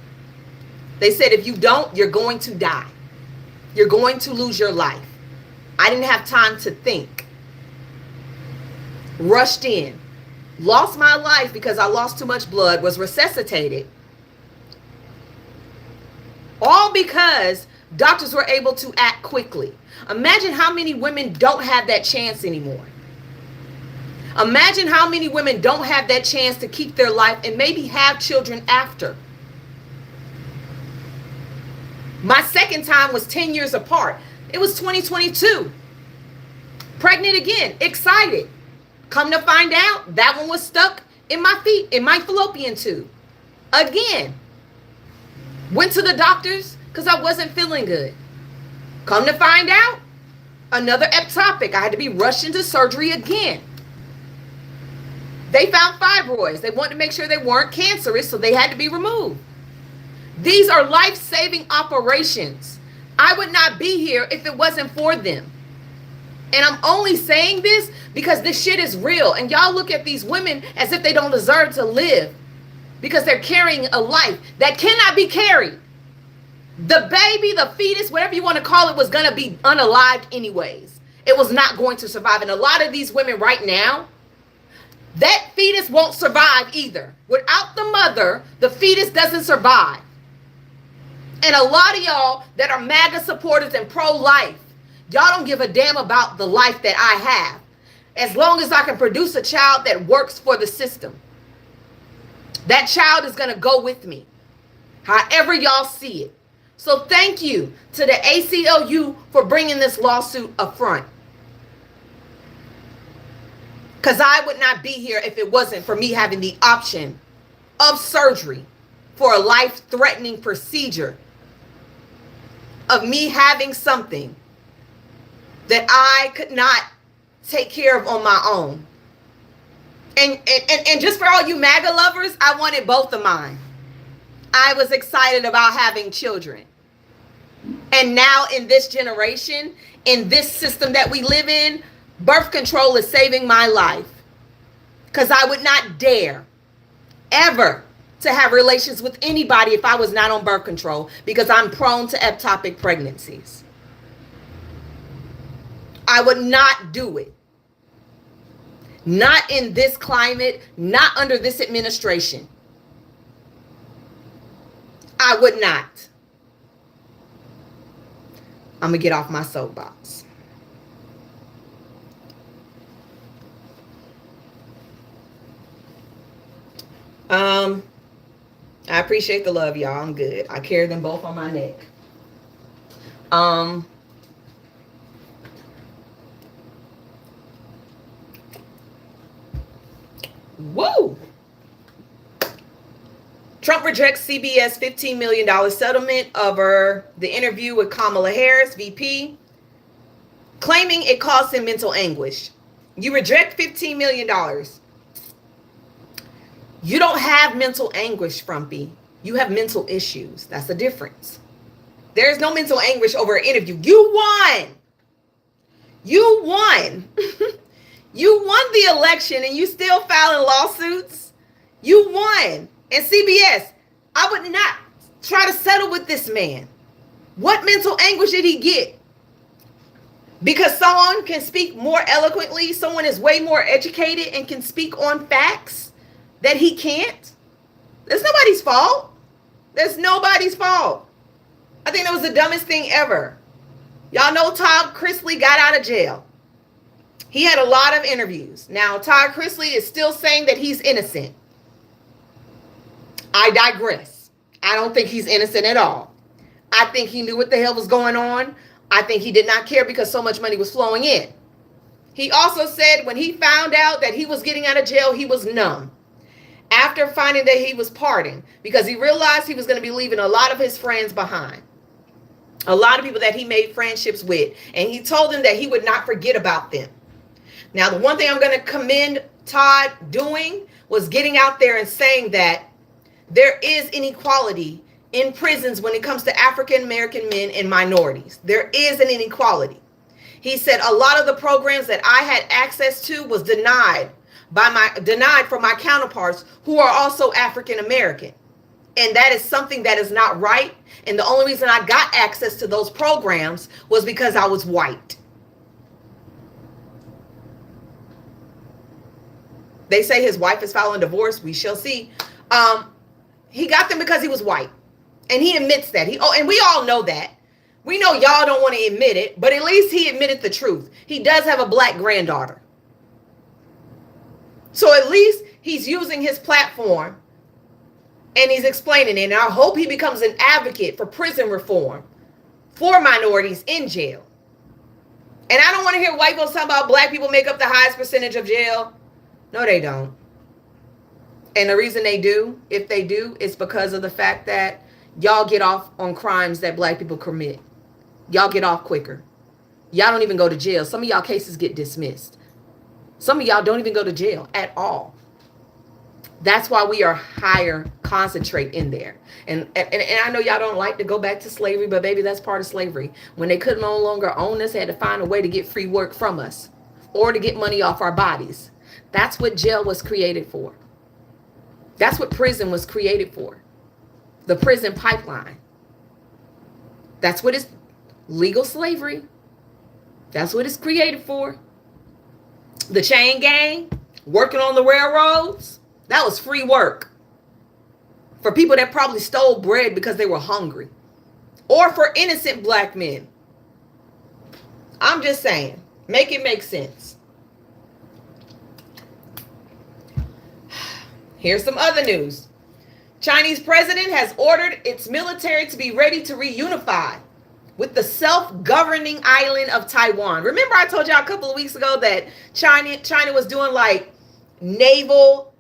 They said, if you don't, you're going to die. You're going to lose your life. I didn't have time to think. Rushed in. Lost my life because I lost too much blood. Was resuscitated. All because doctors were able to act quickly. Imagine how many women don't have that chance anymore. Imagine how many women don't have that chance to keep their life and maybe have children after. My second time was 10 years apart. It was 2022. Pregnant again, excited. Come to find out, that one was stuck in my feet, in my fallopian tube. Again. Went to the doctors because I wasn't feeling good. Come to find out, another ectopic. I had to be rushed into surgery again. They found fibroids. They wanted to make sure they weren't cancerous, so they had to be removed. These are life-saving operations. I would not be here if it wasn't for them. And I'm only saying this because this shit is real. And y'all look at these women as if they don't deserve to live because they're carrying a life that cannot be carried. The baby, the fetus, whatever you want to call it, was going to be unalived anyways. It was not going to survive. And a lot of these women right now, that fetus won't survive either. Without the mother, the fetus doesn't survive. And a lot of y'all that are MAGA supporters and pro-life, Y'all don't give a damn about the life that I have. As long as I can produce a child that works for the system, that child is going to go with me, however y'all see it. So thank you to the ACLU for bringing this lawsuit up front. Because I would not be here if it wasn't for me having the option of surgery for a life-threatening procedure, of me having something that I could not take care of on my own. And just for all you MAGA lovers, I wanted both of mine. I was excited about having children. And now in this generation, in this system that we live in, birth control is saving my life. Because I would not dare ever to have relations with anybody if I was not on birth control, because I'm prone to ectopic pregnancies. I would not do it. Not in this climate, not under this administration. I would not. I'm going to get off my soapbox. I appreciate the love, y'all. I'm good. I carry them both on my neck. Woo! Trump rejects CBS $15 million settlement over the interview with Kamala Harris, VP, claiming it caused him mental anguish. You reject $15 million. You don't have mental anguish, Frumpy. You have mental issues. That's the difference. There's no mental anguish over an interview. You won. You won. You won the election and you still filing lawsuits. You won. And CBS, I would not try to settle with this man. What mental anguish did he get? Because someone can speak more eloquently, someone is way more educated and can speak on facts that he can't? It's nobody's fault. There's nobody's fault. I think that was the dumbest thing ever. Y'all know Todd Chrisley got out of jail. He had a lot of interviews. Now, Todd Chrisley is still saying that he's innocent. I digress. I don't think he's innocent at all. I think he knew what the hell was going on. I think he did not care because so much money was flowing in. He also said when he found out that he was getting out of jail, he was numb. After finding that he was parting, because he realized he was going to be leaving a lot of his friends behind. A lot of people that he made friendships with. And he told them that he would not forget about them. Now, the one thing I'm going to commend Todd doing was getting out there and saying that there is inequality in prisons when it comes to African American men and minorities. There is an inequality. He said a lot of the programs that I had access to was denied for my counterparts who are also African American. And that is something that is not right. And the only reason I got access to those programs was because I was white. They say his wife is filing divorce. We shall see. He got them because he was white. And he admits that. And we all know that. We know y'all don't want to admit it, but at least he admitted the truth. He does have a black granddaughter. So at least he's using his platform and he's explaining it. And I hope he becomes an advocate for prison reform for minorities in jail. And I don't want to hear white folks talk about black people make up the highest percentage of jail. No, they don't. And the reason they do, if they do, is because of the fact that y'all get off on crimes that black people commit. Y'all get off quicker. Y'all don't even go to jail. Some of y'all cases get dismissed. Some of y'all don't even go to jail at all. That's why we are higher concentrate in there. And I know y'all don't like to go back to slavery, but baby, that's part of slavery. When they could no longer own us, they had to find a way to get free work from us or to get money off our bodies. That's what jail was created for. That's what prison was created for. The prison pipeline. That's what it's legal slavery. That's what it's created for. The chain gang, working on the railroads, that was free work. For people that probably stole bread because they were hungry. Or for innocent black men. I'm just saying, make it make sense. Here's some other news. Chinese president has ordered its military to be ready to reunify with the self-governing island of Taiwan. Remember I told y'all a couple of weeks ago that China was doing like naval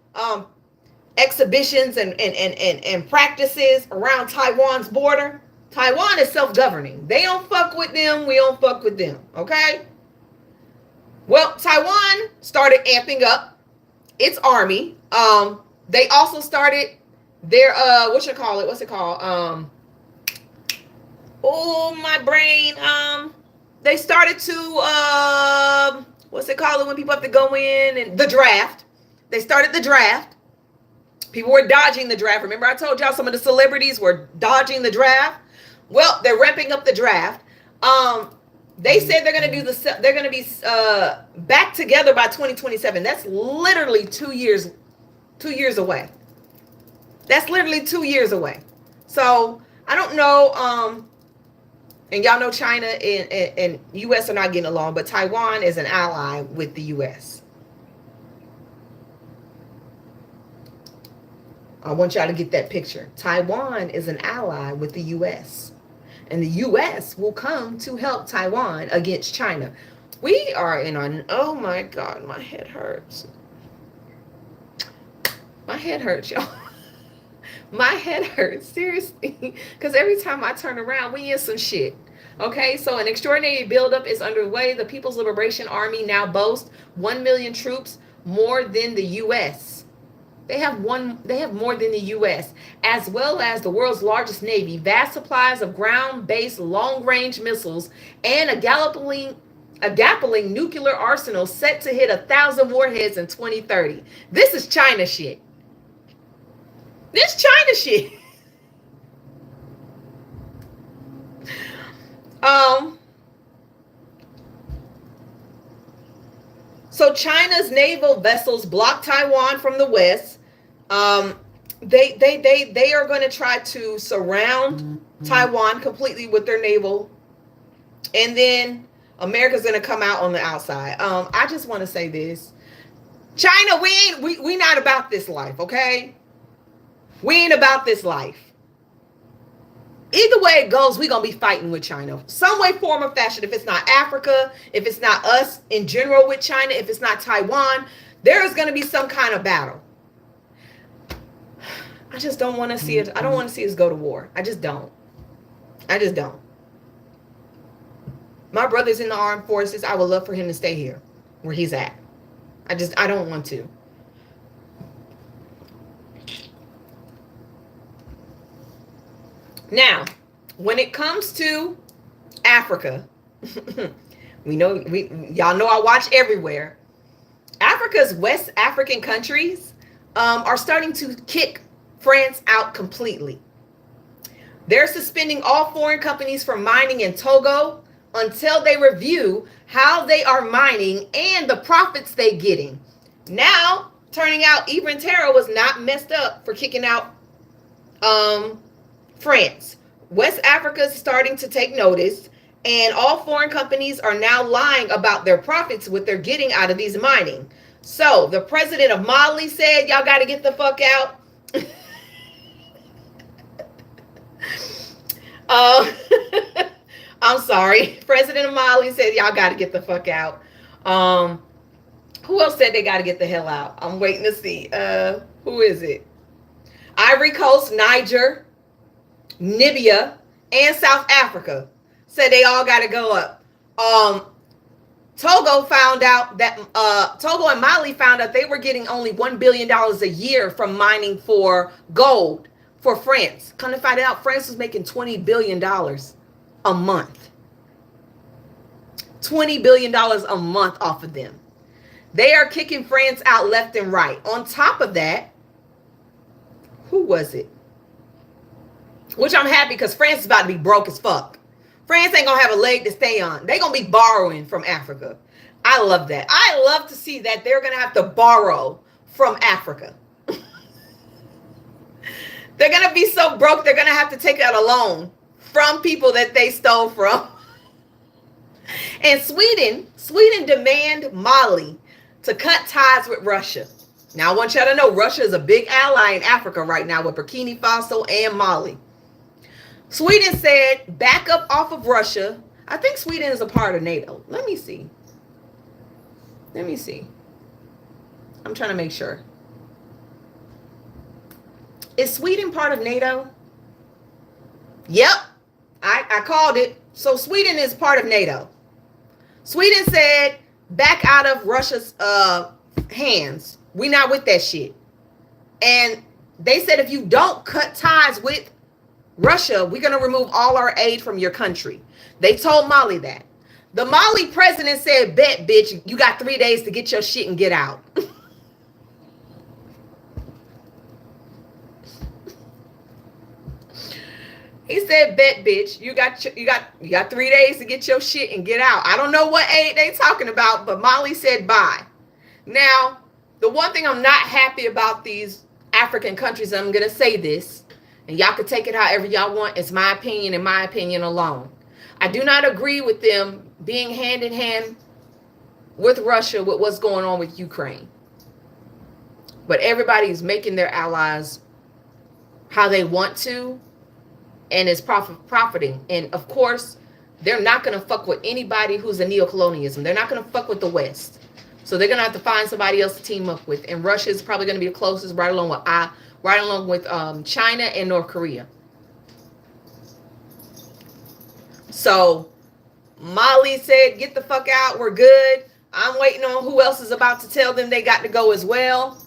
exhibitions and practices around Taiwan's border? Taiwan is self-governing. They don't fuck with them. We don't fuck with them. Okay? Well, Taiwan started amping up its army. They also started their what's it called? Oh, my brain. They started to what's it called when people have to go in, and the draft. They started the draft. People were dodging the draft. Remember I told y'all some of the celebrities were dodging the draft? Well, they're ramping up the draft. They said they're going to be back together by 2027. That's literally 2 years away. That's literally 2 years away. So I don't know. And y'all know China and U.S. are not getting along, but Taiwan is an ally with the U.S. I want y'all to get that picture. Taiwan is an ally with the U.S. And the U.S. will come to help Taiwan against China. We are in on, oh my God, my head hurts. My head hurts, y'all. My head hurts, seriously. Because every time I turn around, we in some shit. Okay, so an extraordinary buildup is underway. The People's Liberation Army now boasts 1 million troops, more than the U.S. They have more than the U.S., as well as the world's largest navy, vast supplies of ground-based long-range missiles, and a galloping nuclear arsenal set to hit 1,000 warheads in 2030. This is China shit. This China shit. So China's naval vessels block Taiwan from the west. They are going to try to surround Taiwan completely with their naval, and then America's going to come out on the outside. I just want to say this: China, we not about this life, okay? We ain't about this life. Either way it goes, we're going to be fighting with China. Some way, form, or fashion. If it's not Africa, if it's not us in general with China, if it's not Taiwan, there is going to be some kind of battle. I just don't want to see it. I don't want to see us go to war. I just don't. My brother's in the armed forces. I would love for him to stay here where he's at. I don't want to. Now, when it comes to Africa, y'all know I watch everywhere. Africa's West African countries are starting to kick France out completely. They're suspending all foreign companies from mining in Togo until they review how they are mining and the profits they're getting. Now, turning out Ibn Terra was not messed up for kicking out France. West Africa is starting to take notice, and all foreign companies are now lying about their profits, what they're getting out of these mining. So the president of Mali said, y'all got to get the fuck out. I'm sorry. President of Mali said, y'all got to get the fuck out. Who else said they got to get the hell out? I'm waiting to see. Who is it? Ivory Coast, Niger, Namibia, and South Africa said they all got to go up. Togo found out that Togo and Mali found out they were getting only $1 billion a year from mining for gold for France. Come to find out, France was making $20 billion a month. $20 billion a month off of them. They are kicking France out left and right. On top of that, who was it? Which I'm happy, because France is about to be broke as fuck. France ain't gonna have a leg to stay on. They're gonna be borrowing from Africa. I love that. I love to see that they're gonna have to borrow from Africa. They're gonna be so broke, they're gonna have to take out a loan from people that they stole from. And Sweden demand Mali to cut ties with Russia. Now I want y'all to know Russia is a big ally in Africa right now with Burkina Faso and Mali. Sweden said back up off of Russia. I think Sweden is a part of NATO. Let me see. I'm trying to make sure. Is Sweden part of NATO? Yep. I called it. So Sweden is part of NATO. Sweden said back out of Russia's hands. We not with that shit. And they said if you don't cut ties with Russia, we're going to remove all our aid from your country. They told Mali that. The Mali president said, bet, bitch, you got 3 days to get your shit and get out. He said, bet, bitch, you got 3 days to get your shit and get out. I don't know what aid they talking about, but Mali said bye. Now, the one thing I'm not happy about these African countries, I'm going to say this, and y'all can take it however y'all want. It's my opinion and my opinion alone. I do not agree with them being hand in hand with Russia with what's going on with Ukraine. But everybody's making their allies how they want to, and is profiting. And of course, they're not going to fuck with anybody who's a neocolonialism. They're not going to fuck with the West. So they're going to have to find somebody else to team up with. And Russia is probably going to be the closest, right along with China and North Korea. So Mali said, get the fuck out. We're good. I'm waiting on who else is about to tell them they got to go as well.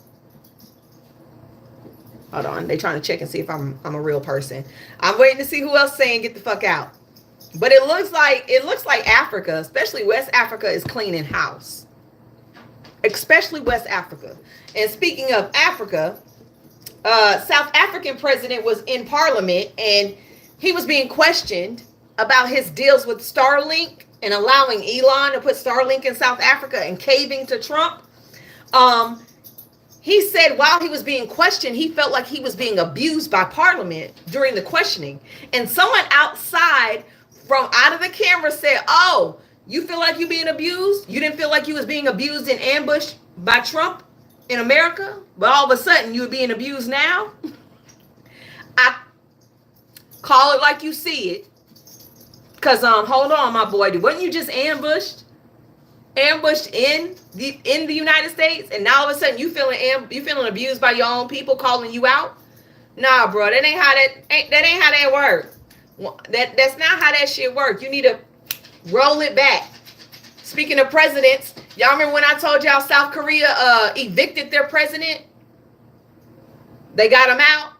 Hold on. They trying to check and see if I'm a real person. I'm waiting to see who else saying get the fuck out. But it looks like Africa, especially West Africa, is cleaning house. Especially West Africa. And speaking of Africa, South African president was in parliament and he was being questioned about his deals with Starlink and allowing Elon to put Starlink in South Africa and caving to Trump. He said while he was being questioned, he felt like he was being abused by parliament during the questioning. And someone outside from out of the camera said, oh, you feel like you being abused? You didn't feel like you was being abused and ambushed by Trump in America? But all of a sudden you were being abused now? I call it like you see it. Because hold on, my boy. Wasn't you just ambushed in the United States, and now all of a sudden you feeling abused by your own people calling you out? Nah, bro, that ain't how that work. That's not how that shit work. You need to roll it back. Speaking of presidents, y'all remember when I told y'all South Korea evicted their president? They got him out,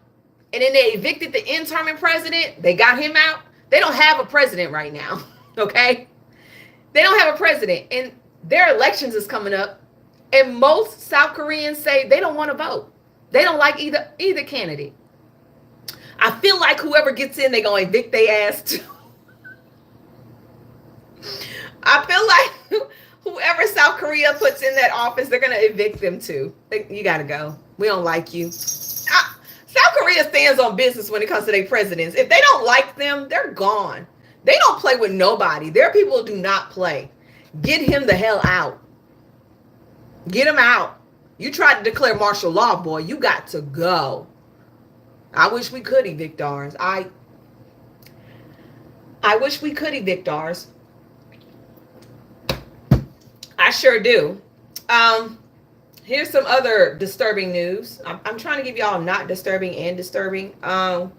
and then they evicted the interim president. They got him out. They don't have a president right now. Okay, they don't have a president, and their elections is coming up, and most South Koreans say they don't want to vote. They don't like either candidate. I feel like whoever gets in, they're going to evict their ass too. I feel like whoever South Korea puts in that office, they're going to evict them too. You got to go. We don't like you. South Korea stands on business when it comes to their presidents. If they don't like them, they're gone. They don't play with nobody. Their people do not play. Get him the hell out. Get him out. You tried to declare martial law, boy. You got to go. I wish we could evict ours. I wish we could evict ours. I sure do. Here's some other disturbing news. I'm trying to give y'all not disturbing and disturbing. The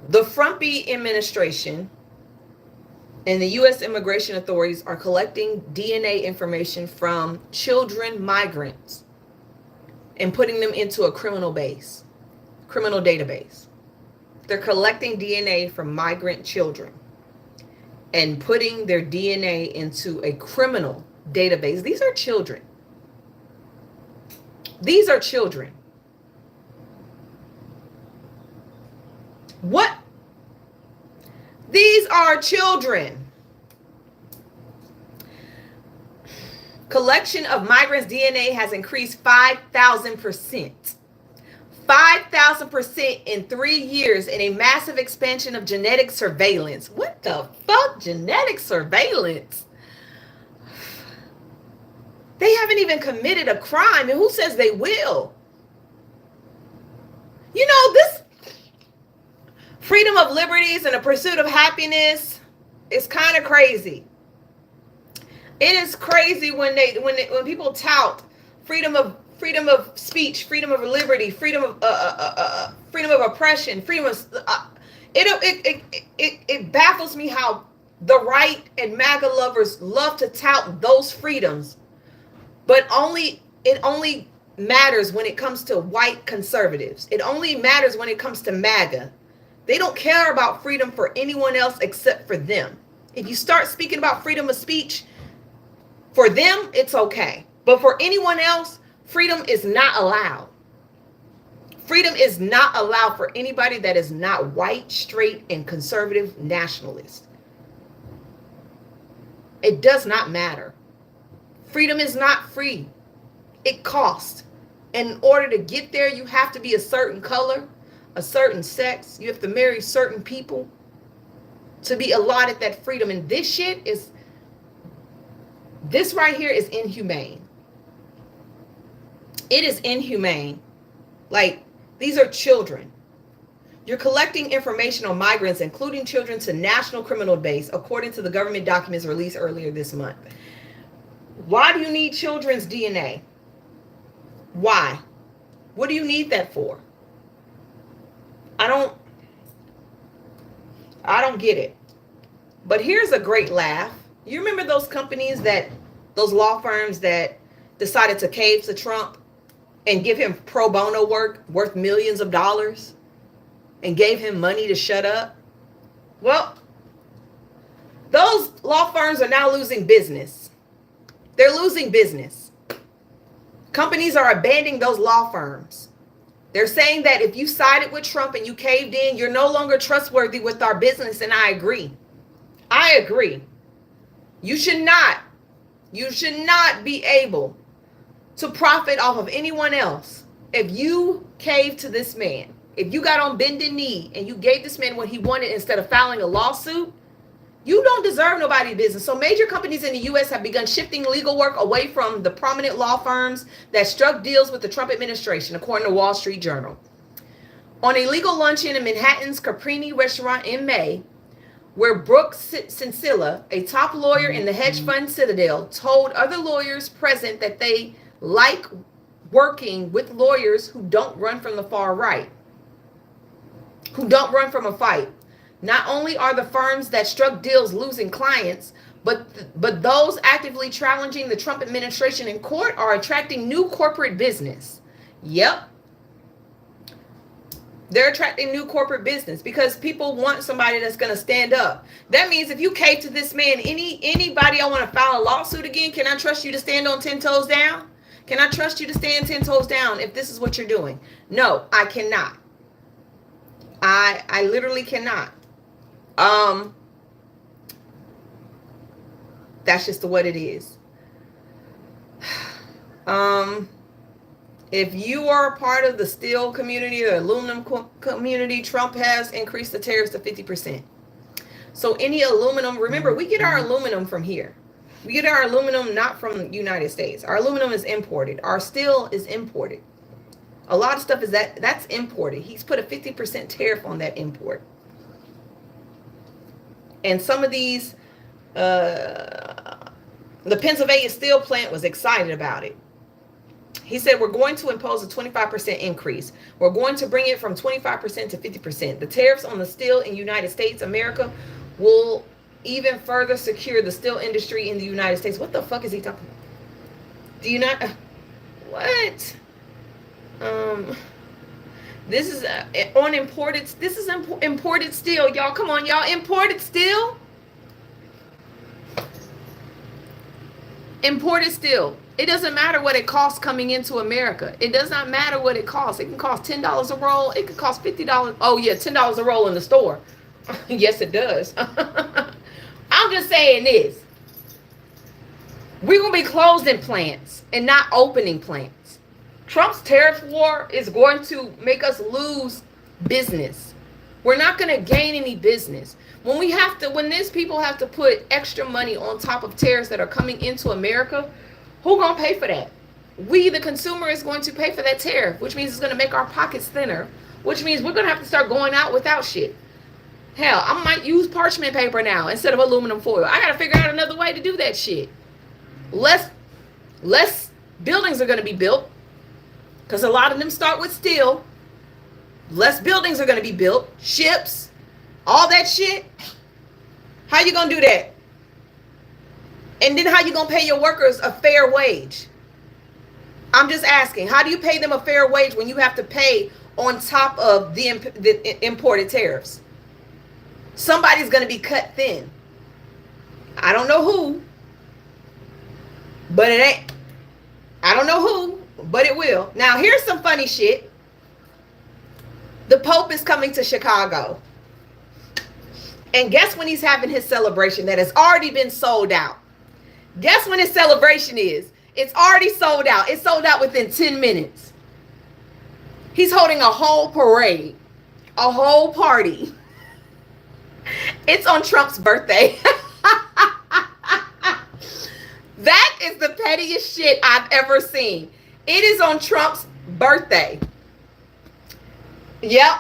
Trumpy administration and the U.S. immigration authorities are collecting DNA information from children migrants and putting them into a criminal database. They're collecting DNA from migrant children and putting their DNA into a criminal database. These are children. These are children. What? These are children. Collection of migrants' DNA has increased 5,000%. 5,000% in 3 years in a massive expansion of genetic surveillance. What the fuck? Genetic surveillance? They haven't even committed a crime, and who says they will? You know, this freedom of liberties and the pursuit of happiness is kind of crazy. It is crazy when people tout freedom of speech, freedom of liberty, freedom of oppression, freedom of it baffles me how the right and MAGA lovers love to tout those freedoms, but it only matters when it comes to white conservatives. It only matters when it comes to MAGA. They don't care about freedom for anyone else except for them. If you start speaking about freedom of speech, for them, it's okay. But for anyone else, freedom is not allowed. Freedom is not allowed for anybody that is not white, straight, and conservative nationalist. It does not matter. Freedom is not free. It costs. And in order to get there, you have to be a certain color, a certain sex. You have to marry certain people to be allotted that freedom. And this right here is inhumane. It is inhumane. Like, these are children. You're collecting information on migrants, including children, to national criminal base, according to the government documents released earlier this month. Why do you need children's DNA? Why? What do you need that for? I don't get it. But here's a great laugh. You remember those companies those law firms that decided to cave to Trump and give him pro bono work worth millions of dollars and gave him money to shut up? Well, those law firms are now losing business. They're losing business. Companies are abandoning those law firms. They're saying that if you sided with Trump and you caved in, you're no longer trustworthy with our business. And I agree. I agree. You should not be able to profit off of anyone else if you caved to this man. If you got on bended knee and you gave this man what he wanted instead of filing a lawsuit, you don't deserve nobody's business. So major companies in the U.S. have begun shifting legal work away from the prominent law firms that struck deals with the Trump administration, according to Wall Street Journal. On a legal luncheon in Manhattan's Caprini restaurant in May, where Brooke Sincilla, a top lawyer in the hedge fund Citadel, told other lawyers present that they like working with lawyers who don't run from the far right, who don't run from a fight. Not only are the firms that struck deals losing clients, but those actively challenging the Trump administration in court are attracting new corporate business. Yep. They're attracting new corporate business because people want somebody that's going to stand up. That means if you cave to this man, anybody I want to file a lawsuit again, can I trust you to stand on 10 toes down? Can I trust you to stand 10 toes down if this is what you're doing? No, I cannot. I literally cannot. That's just what it is. If you are a part of the steel community or aluminum community, Trump has increased the tariffs to 50%. So any aluminum, remember, we get our aluminum from here. We get our aluminum not from the United States. Our aluminum is imported. Our steel is imported. A lot of stuff that's imported. He's put a 50% tariff on that import. And some of these, the Pennsylvania steel plant was excited about it. He said, we're going to impose a 25% increase. We're going to bring it from 25% to 50%. The tariffs on the steel in the United States, America, will even further secure the steel industry in the United States. What the fuck is he talking about? Do you not? What? This is on imported. This is imported steel, y'all. Come on, y'all. Imported steel. Imported steel. It doesn't matter what it costs coming into America. It does not matter what it costs. It can cost $10 a roll. It could cost $50. Oh yeah, $10 a roll in the store. Yes, it does. I'm just saying this. We're gonna be closing plants and not opening plants. Trump's tariff war is going to make us lose business. We're not going to gain any business. When these people have to put extra money on top of tariffs that are coming into America, who going to pay for that? We, the consumer, is going to pay for that tariff, which means it's going to make our pockets thinner, which means we're going to have to start going out without shit. Hell, I might use parchment paper now instead of aluminum foil. I got to figure out another way to do that shit. Less buildings are going to be built because a lot of them start with steel. Less buildings are going to be built. Ships, all that shit. How you going to do that? And then how you going to pay your workers a fair wage? I'm just asking, how do you pay them a fair wage when you have to pay on top of the imported tariffs? Somebody's going to be cut thin. I don't know who, but it ain't. I don't know who, but it will. Now, here's some funny shit. The Pope is coming to Chicago. And guess when he's having his celebration that has already been sold out? Guess when his celebration is? It's already sold out. It's sold out within 10 minutes. He's holding a whole parade, a whole party. It's on Trump's birthday. That is the pettiest shit I've ever seen. It is on Trump's birthday. Yep.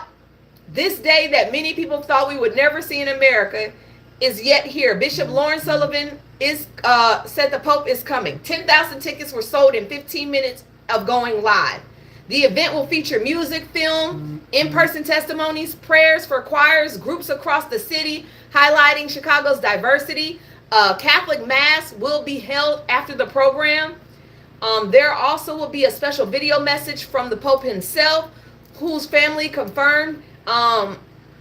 This day that many people thought we would never see in America is yet here. Bishop Lawrence Sullivan said the Pope is coming. 10,000 tickets were sold in 15 minutes of going live. The event will feature music, film, in-person testimonies, prayers for choirs, groups across the city, highlighting Chicago's diversity. Catholic Mass will be held after the program. There also will be a special video message from the Pope himself, whose family confirmed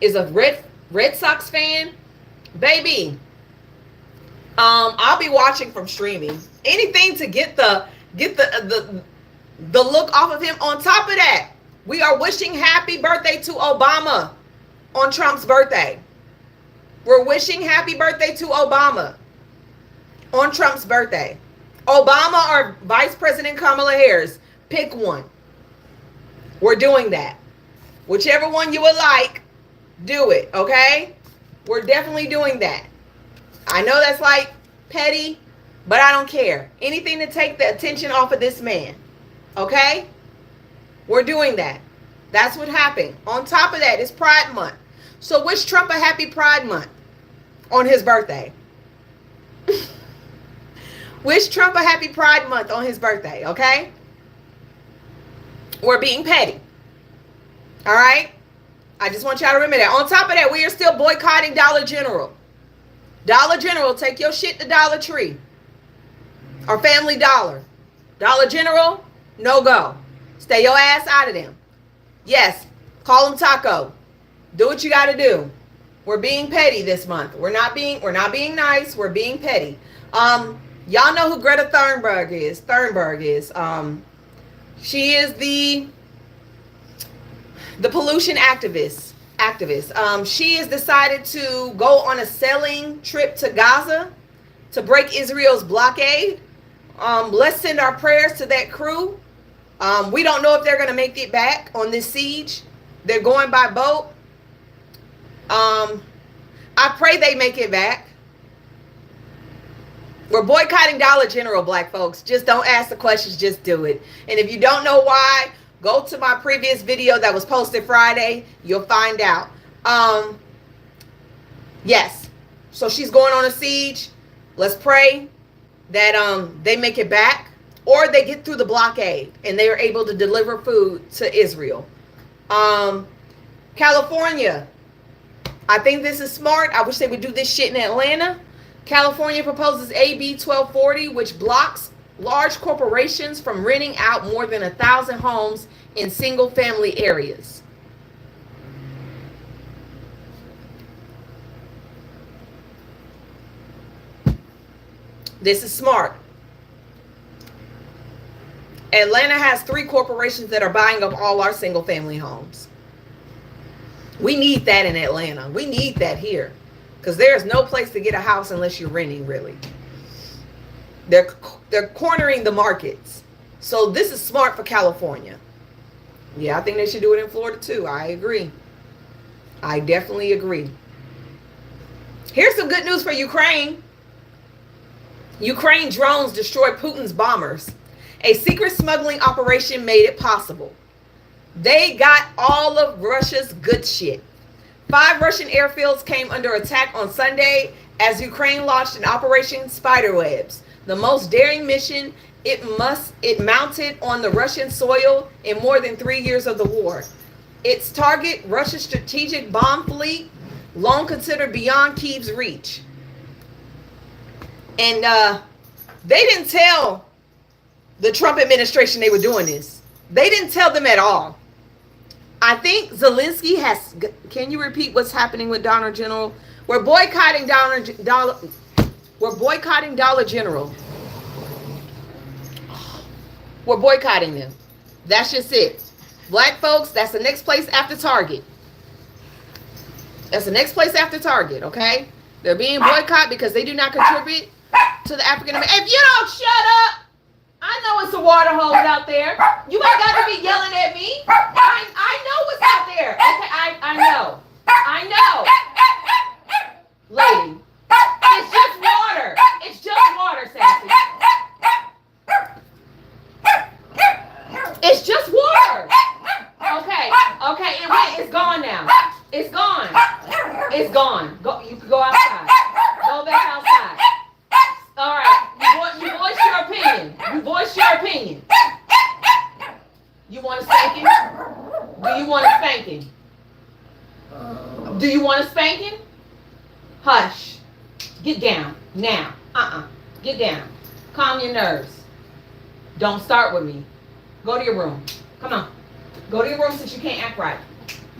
is a Red Sox fan. Baby, I'll be watching from streaming. Anything to get the look off of him. On top of that, we are wishing happy birthday to Obama on Trump's birthday. We're wishing happy birthday to Obama on Trump's birthday. Obama or Vice President Kamala Harris, pick one. We're doing that. Whichever one you would like, do it, okay? We're definitely doing that. I know that's like petty, but I don't care. Anything to take the attention off of this man, okay? We're doing that. That's what happened. On top of that, it's Pride Month. So wish Trump a happy Pride Month on his birthday. Wish Trump a happy Pride Month on his birthday, okay? We're being petty. All right? I just want y'all to remember that. On top of that, we are still boycotting Dollar General. Dollar General, take your shit to Dollar Tree or Family Dollar. Dollar General, no go. Stay your ass out of them. Yes, call them taco. Do what you got to do. We're being petty this month. We're not being nice. We're being petty. Y'all know who Greta Thunberg is. She is the pollution activist. She has decided to go on a sailing trip to Gaza to break Israel's blockade. Let's send our prayers to that crew. We don't know if they're going to make it back on this siege. They're going by boat. I pray they make it back. We're boycotting Dollar General, black folks. Just don't ask the questions, just do it. And if you don't know why, go to my previous video that was posted Friday. You'll find out. Yes. So she's going on a siege. Let's pray that they make it back, or they get through the blockade and they are able to deliver food to Israel. California. I think this is smart. I wish they would do this shit in Atlanta. California proposes AB 1240, which blocks large corporations from renting out more than 1,000 homes in single-family areas. This is smart. Atlanta has 3 corporations that are buying up all our single-family homes. We need that in Atlanta. We need that here. Because there's no place to get a house unless you're renting, really. They're cornering the markets. So this is smart for California. Yeah, I think they should do it in Florida too. I agree. I definitely agree. Here's some good news for Ukraine. Ukraine drones destroyed Putin's bombers. A secret smuggling operation made it possible. They got all of Russia's good shit. 5 Russian airfields came under attack on Sunday as Ukraine launched an Operation Spiderwebs, the most daring mission it mounted on the Russian soil in more than 3 years of the war. Its target, Russia's strategic bomb fleet, long considered beyond Kyiv's reach. And they didn't tell the Trump administration they were doing this. They didn't tell them at all. I think Zelensky has. Can you repeat what's happening with Dollar General? We're boycotting We're boycotting Dollar General. We're boycotting them. That's just it. Black folks, that's the next place after Target. That's the next place after Target, okay? They're being boycotted because they do not contribute to the African American. If you don't shut up, I know it's a water hose out there. You ain't got to be yelling at me. I know what's out there. Okay, I know. I know. Lady, it's just water. It's just water, Sassy. It's just water. Okay, it's gone now. It's gone. It's gone. Go. You can go outside. Go back outside. All right. You voice your opinion. You voice your opinion. You want a spanking? Do you want a spanking? Do you want a spanking? Hush. Get down now. Get down. Calm your nerves. Don't start with me. Go to your room. Come on. Go to your room since you can't act right.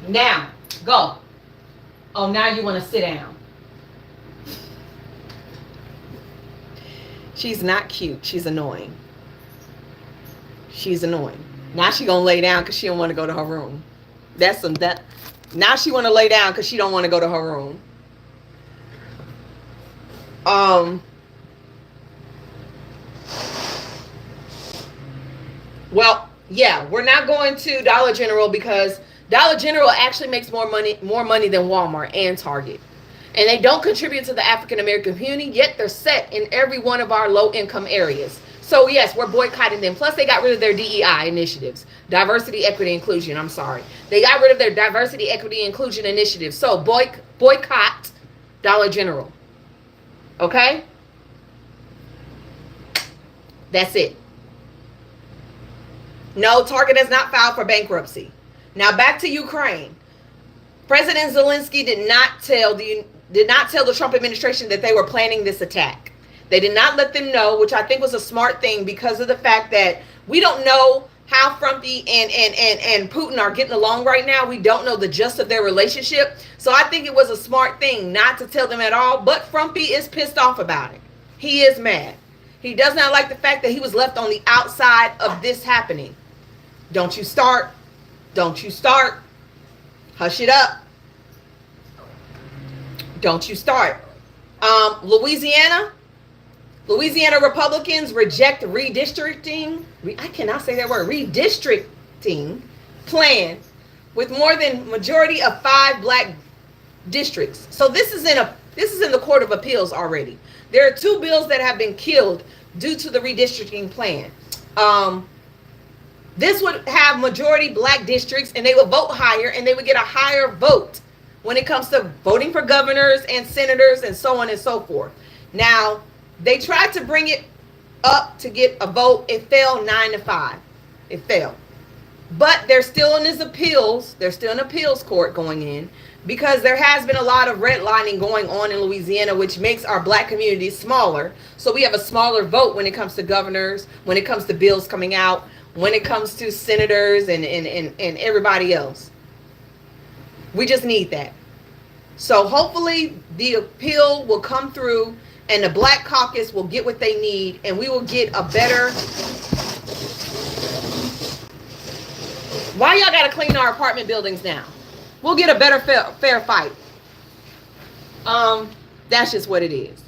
Now. Go. Oh, now you want to sit down. She's not cute. She's annoying. She's annoying. Now she gonna lay down because she don't want to go to her room. Now she want to lay down because she don't want to go to her room. Well, yeah, we're not going to Dollar General because Dollar General actually makes more money than Walmart and Target. And they don't contribute to the African American community, yet they're set in every one of our low income areas. So yes, we're boycotting them. Plus they got rid of their DEI initiatives. Diversity, equity, inclusion. I'm sorry. They got rid of their diversity, equity, inclusion initiatives. So boycott Dollar General. Okay? That's it. No, Target has not filed for bankruptcy. Now back to Ukraine. President Zelensky did not tell the Trump administration that they were planning this attack. They did not let them know, which I think was a smart thing because of the fact that we don't know how Frumpy and Putin are getting along right now. We don't know the gist of their relationship. So I think it was a smart thing not to tell them at all. But Frumpy is pissed off about it. He is mad. He does not like the fact that he was left on the outside of this happening. Don't you start. Don't you start. Hush it up. Don't you start. Louisiana Republicans reject redistricting. I cannot say that word. Redistricting plan with more than majority of 5 black districts. So this is in the Court of Appeals already. There are 2 bills that have been killed due to the redistricting plan. This would have majority black districts and they would vote higher and they would get a higher vote when it comes to voting for governors and senators and so on and so forth. Now, they tried to bring it up to get a vote. It fell 9-5. It failed. But they're still in this appeals. They're still in appeals court going in because there has been a lot of redlining going on in Louisiana, which makes our black community smaller. So we have a smaller vote when it comes to governors, when it comes to bills coming out, when it comes to senators and everybody else. We just need that. So hopefully the appeal will come through and the Black Caucus will get what they need and we will get a better... Why y'all got to clean our apartment buildings now? We'll get a better fair fight. That's just what it is.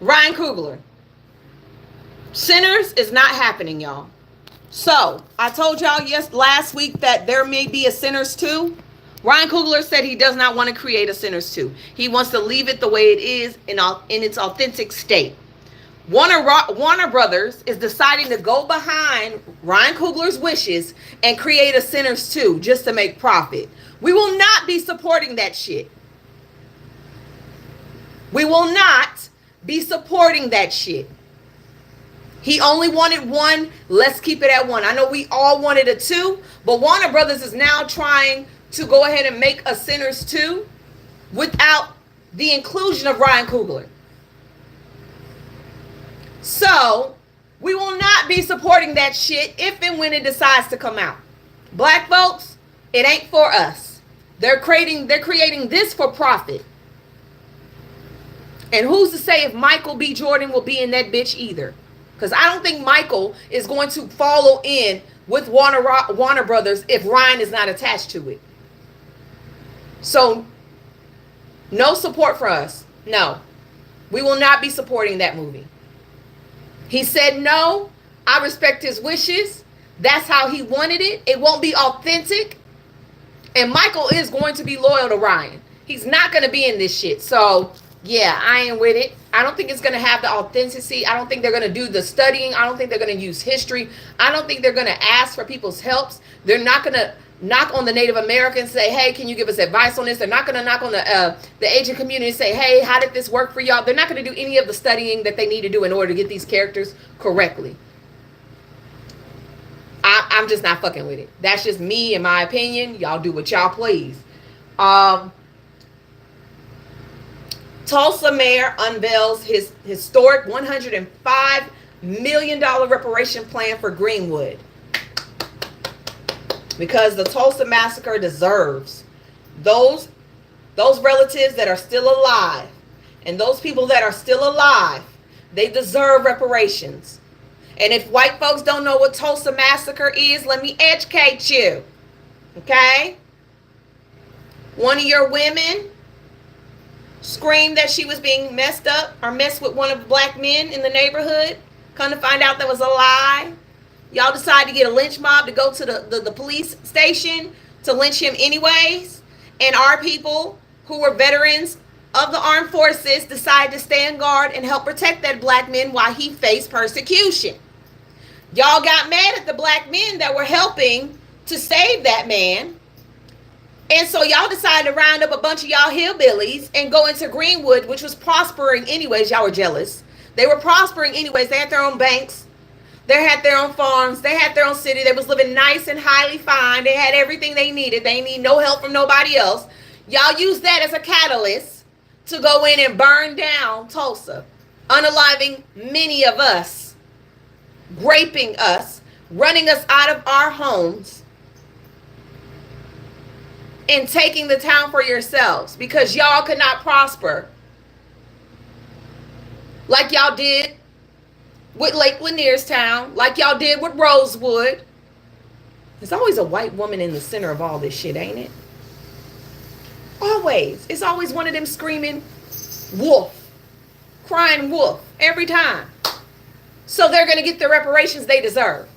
Ryan Coogler. Sinners is not happening, y'all. So, I told y'all last week that there may be a Sinners 2. Ryan Coogler said he does not want to create a Sinners 2. He wants to leave it the way it is in its authentic state. Warner Brothers is deciding to go behind Ryan Coogler's wishes and create a Sinners 2 just to make profit. We will not be supporting that shit. We will not be supporting that shit. He only wanted one. Let's keep it at one. I know we all wanted a 2, but Warner Brothers is now trying to go ahead and make a Sinners 2 without the inclusion of Ryan Coogler. So, we will not be supporting that shit if and when it decides to come out. Black folks, it ain't for us. They're creating this for profit. And who's to say if Michael B. Jordan will be in that bitch either? Because I don't think Michael is going to follow in with Warner Brothers if Ryan is not attached to it. So, no support for us. No. We will not be supporting that movie. He said no. I respect his wishes. That's how he wanted it. It won't be authentic. And Michael is going to be loyal to Ryan. He's not going to be in this shit. So, yeah, I ain't with it. I don't think it's going to have the authenticity. I don't think they're going to do the studying. I don't think they're going to use history. I don't think they're going to ask for people's helps. They're not going to knock on the Native Americans and say, hey, can you give us advice on this? They're not going to knock on the Asian community and say, hey, how did this work for y'all? They're not going to do any of the studying that they need to do in order to get these characters correctly. I'm just not fucking with it. That's just me and my opinion. Y'all do what y'all please. Tulsa mayor unveils his historic $105 million reparation plan for Greenwood. Because the Tulsa massacre deserves those relatives that are still alive, and those people that are still alive, they deserve reparations. And if white folks don't know what Tulsa massacre is, let me educate you. Okay? One of your women screamed that she was being messed up or messed with one of the black men in the neighborhood. Come to find out that was a lie. Y'all decided to get a lynch mob to go to the police station to lynch him anyways. And our people who were veterans of the armed forces decided to stand guard and help protect that black man while he faced persecution. Y'all got mad at the black men that were helping to save that man. And so y'all decided to round up a bunch of y'all hillbillies and go into Greenwood, which was prospering anyways. Y'all were jealous. They were prospering anyways. They had their own banks. They had their own farms. They had their own city. They was living nice and highly fine. They had everything they needed. They need no help from nobody else. Y'all used that as a catalyst to go in and burn down Tulsa, unaliving many of us, raping us, running us out of our homes, and taking the town for yourselves because y'all could not prosper like y'all did with Lake Lanier's town, like y'all did with Rosewood. There's always a white woman in the center of all this shit, ain't it? Always. It's always one of them screaming wolf, crying wolf every time. So they're going to get the reparations they deserve.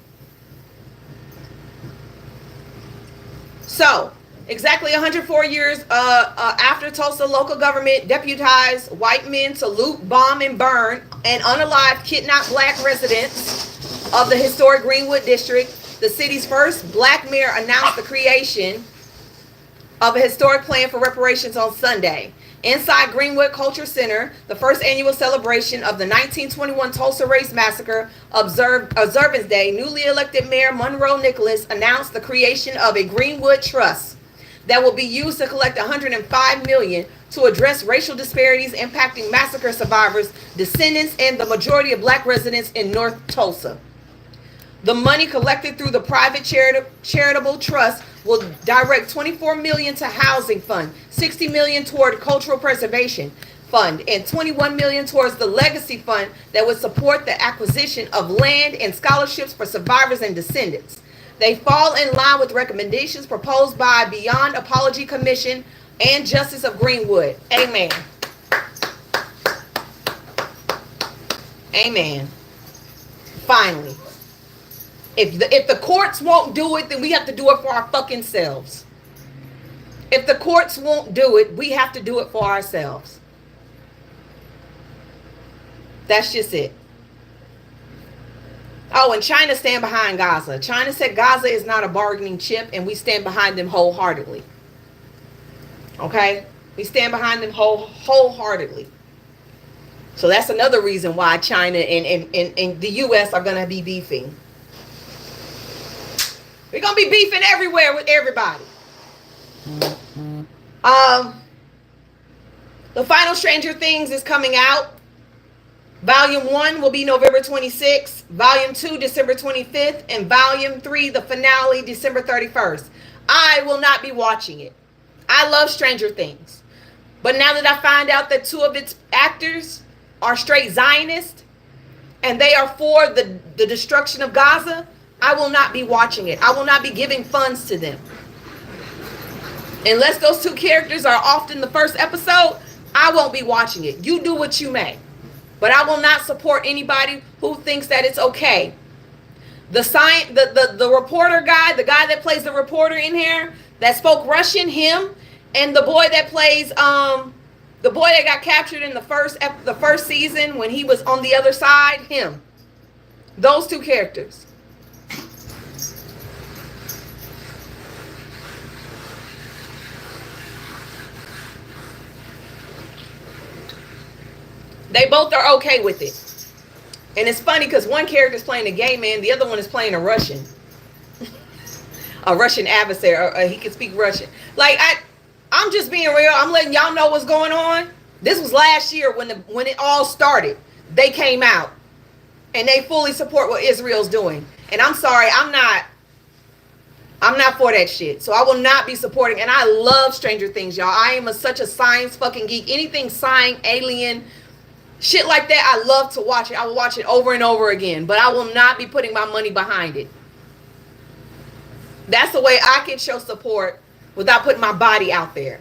So, exactly 104 years after Tulsa local government deputized white men to loot, bomb, and burn and unalive kidnapped black residents of the historic Greenwood district, the city's first black mayor announced the creation of a historic plan for reparations on Sunday. Inside Greenwood Culture Center, the first annual celebration of the 1921 Tulsa Race Massacre Observance Day, newly elected Mayor Monroe Nicholas announced the creation of a Greenwood Trust that will be used to collect $105 million to address racial disparities impacting massacre survivors, descendants, and the majority of black residents in North Tulsa. The money collected through the private charitable trust will direct $24 million to housing fund, $60 million toward cultural preservation fund, and $21 million towards the legacy fund that would support the acquisition of land and scholarships for survivors and descendants. They fall in line with recommendations proposed by Beyond Apology Commission and Justice of Greenwood. Amen. Amen. Finally. If the courts won't do it, then we have to do it for our fucking selves. If the courts won't do it, we have to do it for ourselves. That's just it. Oh, and China stand behind Gaza. China said Gaza is not a bargaining chip, and we stand behind them wholeheartedly. Okay? We stand behind them wholeheartedly. So that's another reason why China and the U.S. are going to be beefing. We're going to be beefing everywhere with everybody. The final Stranger Things is coming out. Volume 1 will be November 26th. Volume 2, December 25th. And Volume 3, the finale, December 31st. I will not be watching it. I love Stranger Things. But now that I find out that 2 of its actors are straight Zionists, and they are for the destruction of Gaza, I will not be watching it. I will not be giving funds to them. Unless those 2 characters are off in the first episode, I won't be watching it. You do what you may. But I will not support anybody who thinks that it's okay. The reporter guy, the guy that plays the reporter in here, that spoke Russian, him, and the boy that plays, the boy that got captured in the first season when he was on the other side, him. Those 2 characters. They both are okay with it. And it's funny because one character is playing a gay man, the other one is playing a Russian. A Russian adversary. He can speak Russian. Like, I'm just being real. I'm letting y'all know what's going on. This was last year when it all started. They came out. And they fully support what Israel's doing. And I'm sorry, I'm not for that shit. So I will not be supporting. And I love Stranger Things, y'all. I am such a science fucking geek. Anything science, alien, shit like that, I love to watch it. I will watch it over and over again. But I will not be putting my money behind it. That's the way I can show support without putting my body out there.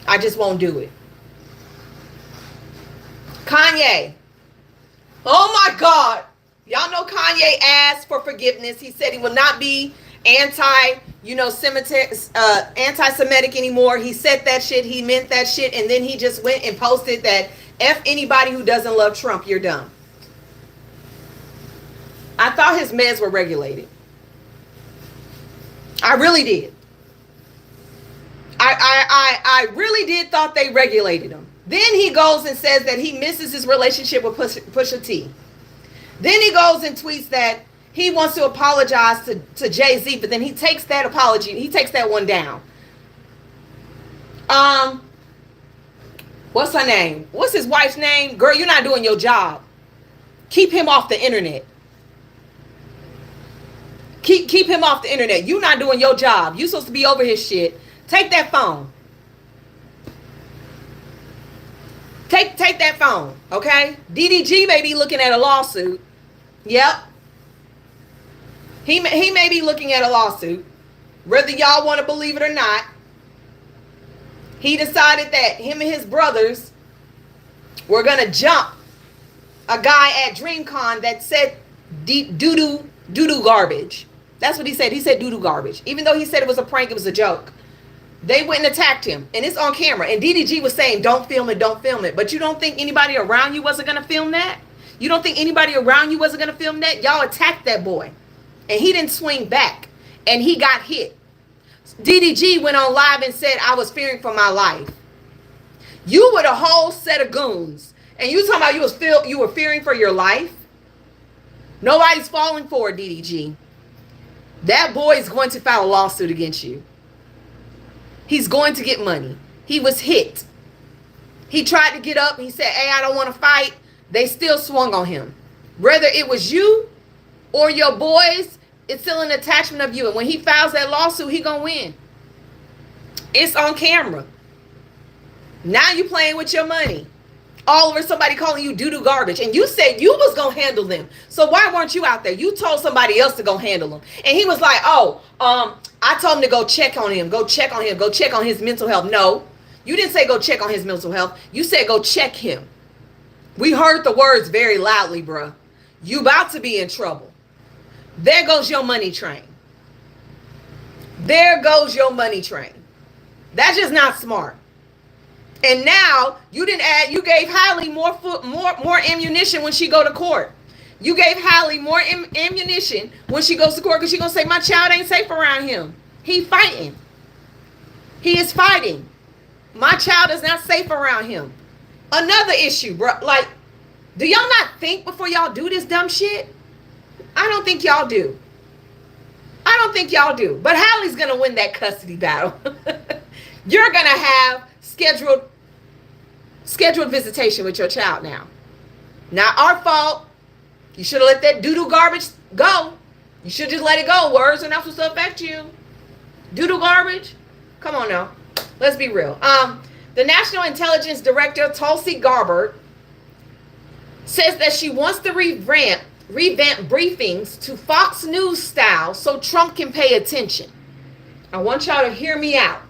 I just won't do it. Kanye. Oh my God. Y'all know Kanye asked for forgiveness. He said he will not be anti-Semitic anymore. He said that shit. He meant that shit. And then he just went and posted that F anybody who doesn't love Trump, you're dumb. I thought his meds were regulated. I really did. I really did thought they regulated him. Then he goes and says that he misses his relationship with Pusha T. Then he goes and tweets that he wants to apologize to Jay-Z, but then he takes that apology, he takes that one down. What's her name? What's his wife's name? Girl, you're not doing your job. Keep him off the internet. Keep him off the internet. You're not doing your job. You're supposed to be over his shit. Take that phone. Take that phone, okay? DDG may be looking at a lawsuit. Yep. He may be looking at a lawsuit. Whether y'all want to believe it or not, he decided that him and his brothers were going to jump a guy at DreamCon that said doo-doo garbage. That's what he said. He said doo-doo garbage. Even though he said it was a prank, it was a joke. They went and attacked him. And it's on camera. And DDG was saying, don't film it, don't film it. But you don't think anybody around you wasn't going to film that? You don't think anybody around you wasn't going to film that? Y'all attacked that boy. And he didn't swing back. And he got hit. DDG went on live and said, I was fearing for my life. You were a whole set of goons. And you talking about you were fearing for your life? Nobody's falling for it, DDG. That boy is going to file a lawsuit against you. He's going to get money. He was hit. He tried to get up. He said, hey, I don't want to fight. They still swung on him. Whether it was you or your boys, it's still an attachment of you. And when he files that lawsuit, he gonna win. It's on camera. Now you playing with your money. All over somebody calling you doo-doo garbage. And you said you was going to handle them. So why weren't you out there? You told somebody else to go handle them. And he was like, I told him to go check on him. Go check on him. Go check on his mental health. No, you didn't say go check on his mental health. You said go check him. We heard the words very loudly, bruh. You about to be in trouble. There goes your money train. There goes your money train. That's just not smart. And now you gave Hallie more ammunition when she go to court. You gave Hallie more ammunition when she goes to court because she's going to say, my child ain't safe around him. He fighting. He is fighting. My child is not safe around him. Another issue, bro. Like, do y'all not think before y'all do this dumb shit? I don't think y'all do. I don't think y'all do. But Hallie's going to win that custody battle. You're going to have scheduled visitation with your child now. Not our fault. You should have let that doo-doo garbage go. You should just let it go. Words are not supposed to affect you. Doo-doo garbage? Come on now. Let's be real. The National Intelligence Director, Tulsi Gabbard, says that she wants to revamp briefings to Fox News style so Trump can pay attention. I want y'all to hear me out.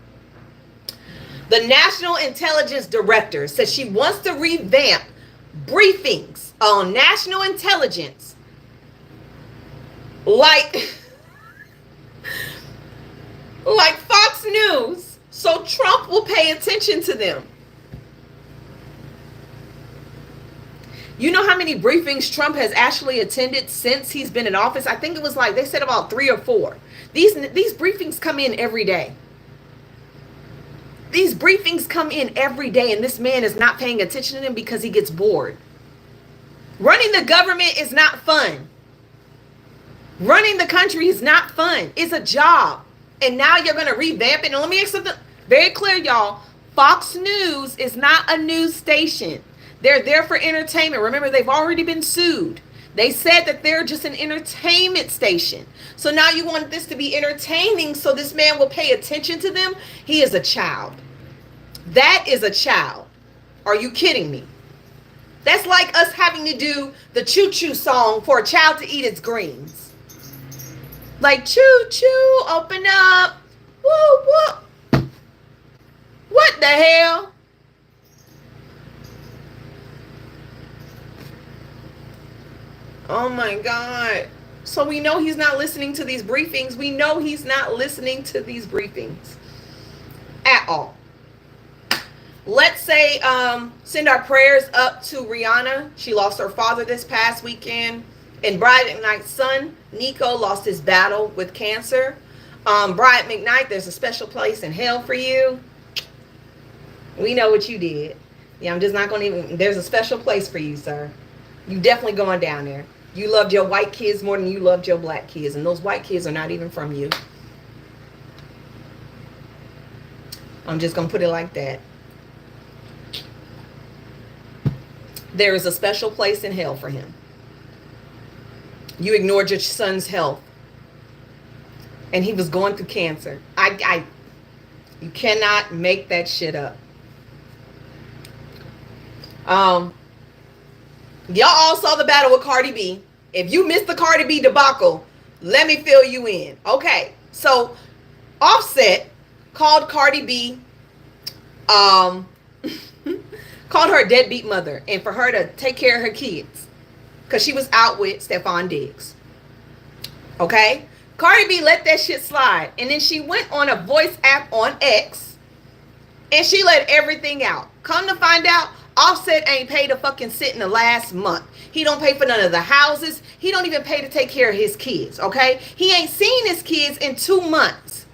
The National Intelligence Director says she wants to revamp briefings on national intelligence like Fox News so Trump will pay attention to them. You know how many briefings Trump has actually attended since he's been in office? I think it was like, they said about 3 or 4. These briefings come in every day. These briefings come in every day, and this man is not paying attention to them because he gets bored. Running the government is not fun. Running the country is not fun. It's a job. And now you're going to revamp it. And let me make something very clear, y'all. Fox News is not a news station. They're there for entertainment. Remember, they've already been sued. They said that they're just an entertainment station. So now you want this to be entertaining so this man will pay attention to them? He is a child. That is a child. Are you kidding me? That's like us having to do the choo-choo song for a child to eat its greens. Like, choo-choo, open up. Woo, woo. What the hell? Oh my God. So we know he's not listening to these briefings. We know he's not listening to these briefings at all. Let's say, send our prayers up to Rihanna. She lost her father this past weekend. And Bryant McKnight's son, Nico, lost his battle with cancer. Bryant McKnight, there's a special place in hell for you. We know what you did. Yeah, I'm just not going to even, there's a special place for you, sir. You definitely going down there. You loved your white kids more than you loved your black kids. And those white kids are not even from you. I'm just going to put it like that. There is a special place in hell for him. You ignored your son's health. And he was going through cancer. You cannot make that shit up. Y'all all saw the battle with Cardi B. If you missed the Cardi B debacle, let me fill you in. Okay, so Offset called Cardi B, called her a deadbeat mother, and for her to take care of her kids because she was out with Stephon Diggs. Okay, Cardi B let that shit slide, and then she went on a voice app on X, and she let everything out. Come to find out, Offset ain't paid a fucking cent in the last month. He don't pay for none of the houses. He don't even pay to take care of his kids, okay? He ain't seen his kids in 2 months.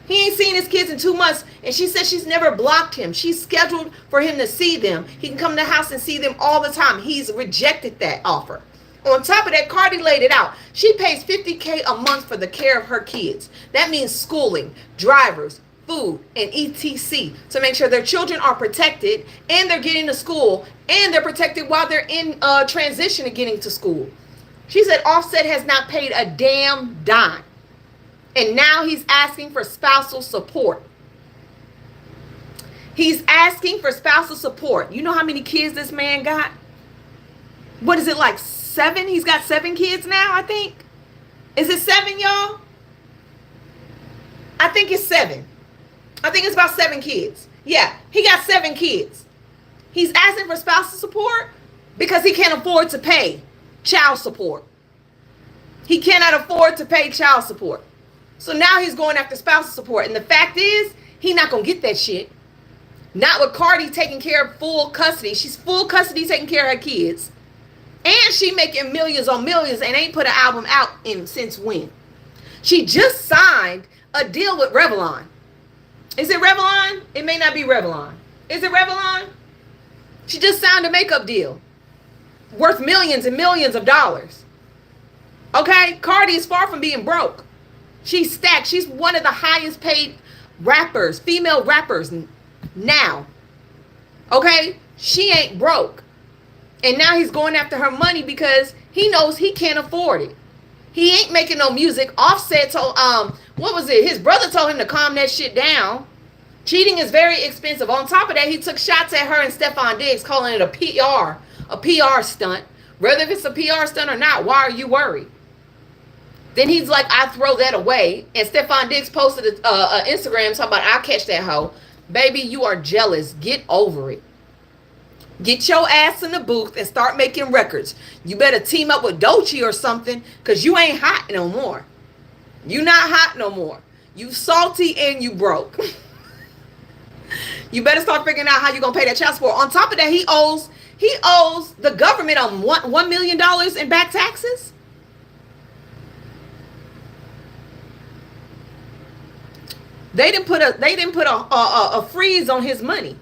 He ain't seen his kids in 2 months, and she said she's never blocked him. She's scheduled for him to see them. He can come to the house and see them all the time. He's rejected that offer. On top of that, Cardi laid it out. She pays $50K a month for the care of her kids. That means schooling, drivers, food, and etc. to make sure their children are protected and they're getting to school and they're protected while they're in transition to getting to school. She said Offset has not paid a damn dime. And now he's asking for spousal support. He's asking for spousal support. You know how many kids this man got? What is it, like 7? He's got 7 kids now, I think. Is it 7, y'all? I think it's 7. I think it's about 7 kids. Yeah, he got 7 kids. He's asking for spousal support because he can't afford to pay child support. He cannot afford to pay child support. So now he's going after spousal support. And the fact is, he's not going to get that shit. Not with Cardi taking care of full custody. She's full custody taking care of her kids. And she making millions on millions and ain't put an album out in since when? She just signed a deal with Revlon. Is it Revlon? It may not be Revlon. Is it Revlon? She just signed a makeup deal worth millions and millions of dollars. Okay? Cardi is far from being broke. She's stacked. She's one of the highest paid rappers, female rappers now. Okay? She ain't broke. And now he's going after her money because he knows he can't afford it. He ain't making no music. Offset told, what was it? His brother told him to calm that shit down. Cheating is very expensive. On top of that, he took shots at her and Stephon Diggs, calling it a PR stunt. Whether if it's a PR stunt or not, why are you worried? Then he's like, I throw that away. And Stephon Diggs posted an Instagram talking about, I'll catch that hoe. Baby, you are jealous. Get over it. Get your ass in the booth and start making records. You better team up with Doechii or something, because you ain't hot no more. You not hot no more. You salty and you broke. You better start figuring out how you going to pay that child support. On top of that, he owes the government $1 million in back taxes. They didn't put a freeze on his money.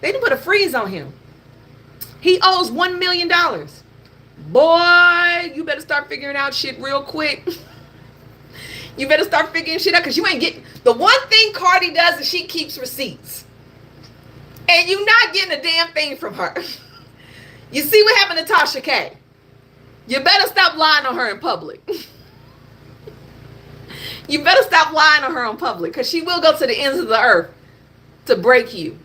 They didn't put a freeze on him. He owes $1 million. Boy, you better start figuring out shit real quick. You better start figuring shit out, because you ain't getting... The one thing Cardi does is she keeps receipts. And you not getting a damn thing from her. You see what happened to Tasha K? You better stop lying on her in public. You better stop lying on her in public, because she will go to the ends of the earth to break you.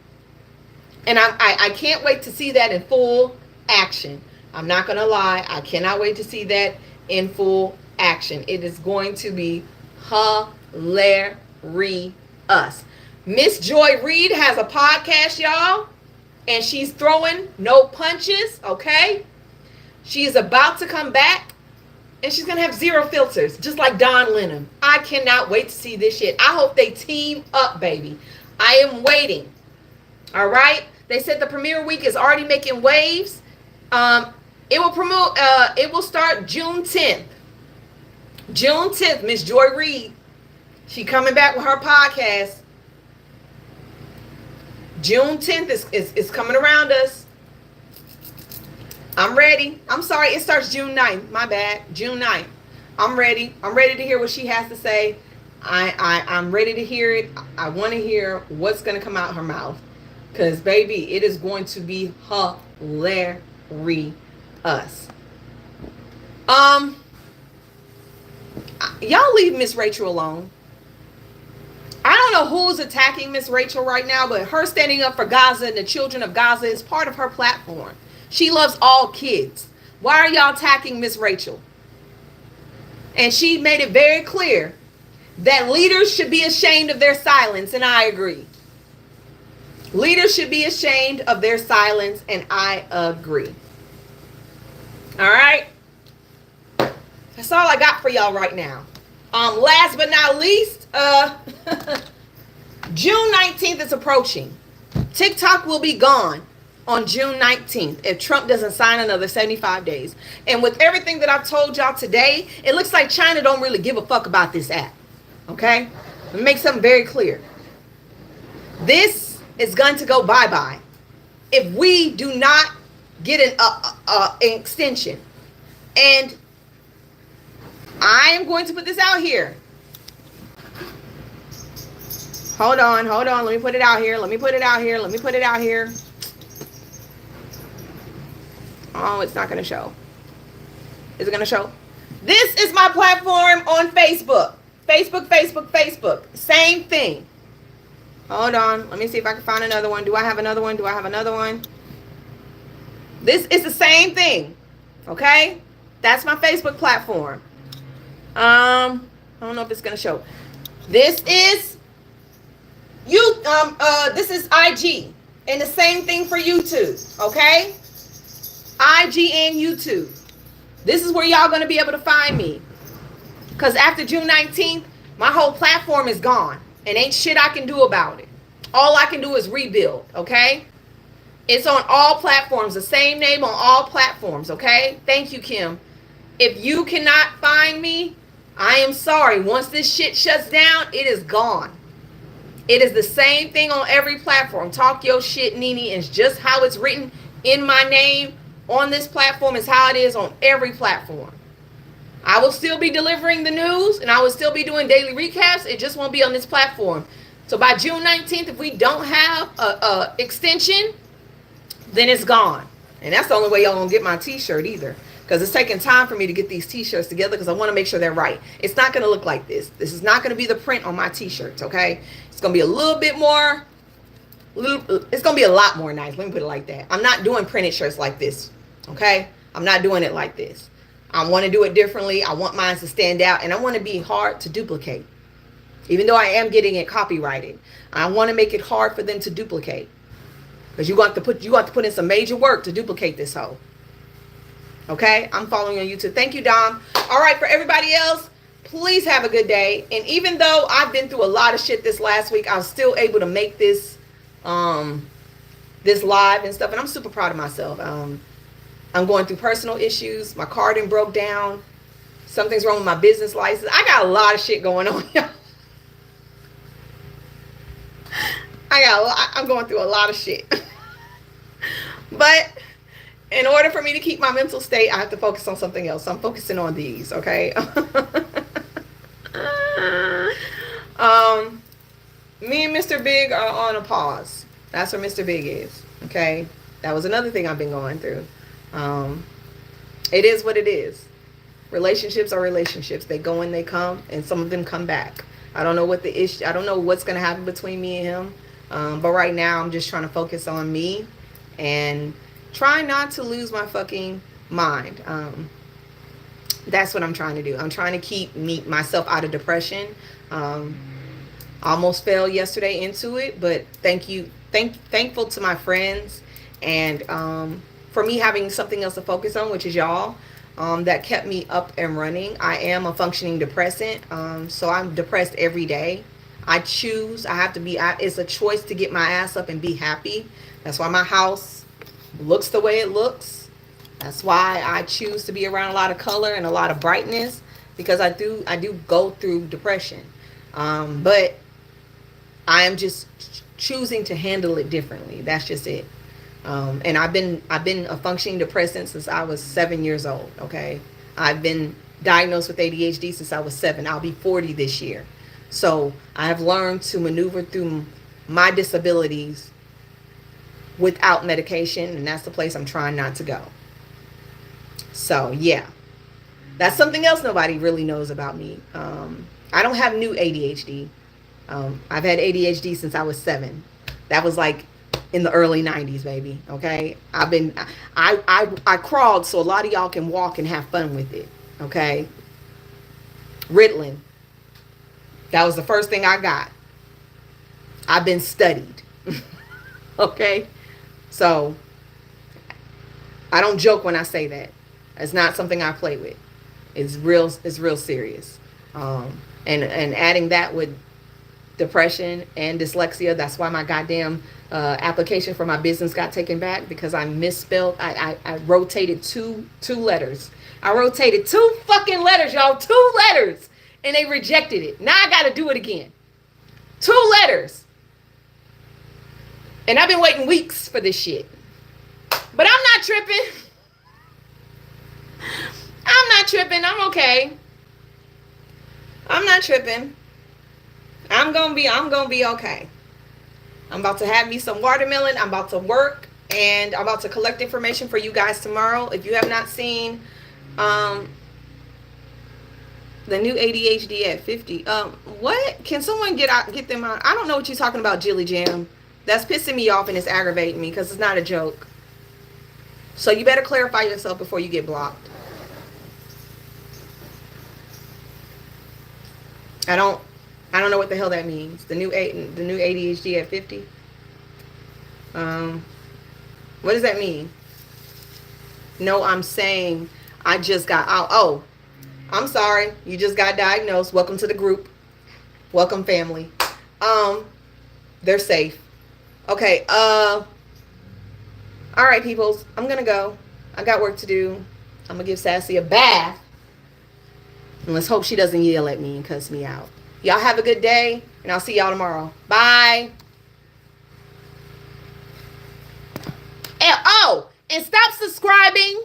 And I can't wait to see that in full action. I'm not going to lie. I cannot wait to see that in full action. It is going to be hilarious. Miss Joy Reid has a podcast, y'all. And she's throwing no punches, okay? She is about to come back. And she's going to have zero filters, just like Don Lemon. I cannot wait to see this shit. I hope they team up, baby. I am waiting. All right? They said the premiere week is already making waves. It will start June 10th. June 10th, Miss Joy Reid. She coming back with her podcast. June 10th is coming around us. I'm ready. I'm sorry, it starts June 9th. My bad. June 9th. I'm ready. I'm ready to hear what she has to say. I'm ready to hear it. I want to hear what's going to come out her mouth. Because, baby, it is going to be hilarious. Y'all leave Miss Rachel alone. I don't know who's attacking Miss Rachel right now, but her standing up for Gaza and the children of Gaza is part of her platform. She loves all kids. Why are y'all attacking Miss Rachel? And she made it very clear that leaders should be ashamed of their silence, and I agree. Leaders should be ashamed of their silence, and I agree. All right? That's all I got for y'all right now. Last but not least, June 19th is approaching. TikTok will be gone on June 19th if Trump doesn't sign another 75 days. And with everything that I've told y'all today, it looks like China don't really give a fuck about this app. Okay? Let me make something very clear. This is going to go bye-bye if we do not get an extension. And I am going to put this out here. Hold on. Let me put it out here. Let me put it out here. Oh, it's not going to show. Is it going to show? This is my platform on Facebook. Facebook. Same thing. Hold on. Let me see if I can find another one. Do I have another one? This is the same thing. Okay? That's my Facebook platform. I don't know if it's going to show. This is this is IG. And the same thing for YouTube, okay? IG and YouTube. This is where y'all gonna be able to find me. Because after June 19th, my whole platform is gone. And ain't shit I can do about it. All I can do is rebuild, okay? It's on all platforms. The same name on all platforms, okay? Thank you, Kim. If you cannot find me, I am sorry. Once this shit shuts down, it is gone. It is the same thing on every platform. Talk your shit, Nene, and just how it's written in my name on this platform is how it is on every platform. I will still be delivering the news, and I will still be doing daily recaps. It just won't be on this platform. So by June 19th, if we don't have a extension, then it's gone. And that's the only way y'all gonna get my t-shirt either, because it's taking time for me to get these t-shirts together, because I want to make sure they're right. It's not going to look like this. This is not going to be the print on my t-shirts, okay? It's going to be a little bit more, it's going to be a lot more nice. Let me put it like that. I'm not doing printed shirts like this, okay? I'm not doing it like this. I want to do it differently. I want mine to stand out, and I want to be hard to duplicate. Even though I am getting it copyrighted, I want to make it hard for them to duplicate, because you got to put in some major work to duplicate this hoe. Okay, I'm following you on YouTube. Thank you, Dom. All right, for everybody else, please have a good day. And even though I've been through a lot of shit this last week, I was still able to make this this live and stuff, and I'm super proud of myself. I'm going through personal issues. My car done broke down. Something's wrong with my business license. I got a lot of shit going on, y'all. I'm going through a lot of shit. But in order for me to keep my mental state, I have to focus on something else. So I'm focusing on these, okay? Me and Mr. Big are on a pause. That's where Mr. Big is, okay? That was another thing I've been going through. It is what it is. Relationships are relationships. They go and they come, and some of them come back. I don't know what the issue, I don't know what's going to happen between me and him. But right now, I'm just trying to focus on me and try not to lose my fucking mind. That's what I'm trying to do. I'm trying to keep myself out of depression. Almost fell yesterday into it, but thankful to my friends, and for me having something else to focus on, which is y'all, that kept me up and running. I am a functioning depressant, so I'm depressed every day. I have to be, it's a choice to get my ass up and be happy. That's why my house looks the way it looks. That's why I choose to be around a lot of color and a lot of brightness, because I do go through depression. But I am just choosing to handle it differently. That's just it. And I've been a functioning depressant since I was 7 years old. Okay. I've been diagnosed with ADHD since I was 7. I'll be 40 this year. So I have learned to maneuver through my disabilities without medication, and that's the place I'm trying not to go. So yeah, that's something else nobody really knows about me. I don't have new ADHD. I've had ADHD since I was 7. That was like in the early 90s, baby. Okay, I crawled so a lot of y'all can walk and have fun with it. Okay, Ritalin. That was the first thing I got. I've been studied. Okay, so I don't joke when I say that. It's not something I play with. It's real serious. And adding that with depression and dyslexia, that's why my goddamn application for my business got taken back, because I misspelled. I rotated two letters. I rotated 2 fucking letters, y'all. 2 letters. And they rejected it. Now I got to do it again. 2 letters. And I've been waiting weeks for this shit. But I'm not tripping. I'm not tripping. I'm okay. I'm not tripping. I'm gonna be okay. I'm about to have me some watermelon. I'm about to work, and I'm about to collect information for you guys tomorrow. If you have not seen the new ADHD at 50, what? Can someone get them out? I don't know what you're talking about, Jilly Jam. That's pissing me off and it's aggravating me, because it's not a joke. So you better clarify yourself before you get blocked. I don't know what the hell that means. The new ADHD at 50. What does that mean? No, I'm saying I just got out. Oh, I'm sorry. You just got diagnosed. Welcome to the group. Welcome, family. They're safe. Okay. All right, peoples. I'm gonna go. I got work to do. I'm gonna give Sassy a bath. And let's hope she doesn't yell at me and cuss me out. Y'all have a good day, and I'll see y'all tomorrow. Bye. And stop subscribing.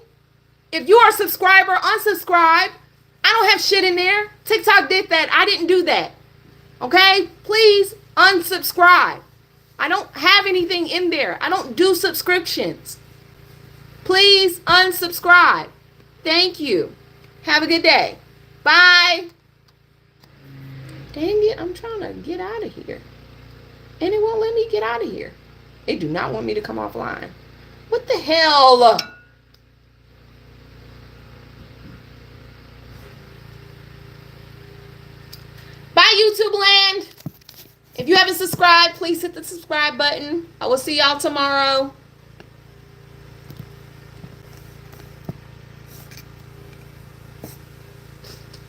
If you are a subscriber, unsubscribe. I don't have shit in there. TikTok did that. I didn't do that. Okay? Please unsubscribe. I don't have anything in there. I don't do subscriptions. Please unsubscribe. Thank you. Have a good day. Bye. Dang it, I'm trying to get out of here. And it won't let me get out of here. They do not want me to come offline. What the hell? Bye, YouTube land. If you haven't subscribed, please hit the subscribe button. I will see y'all tomorrow.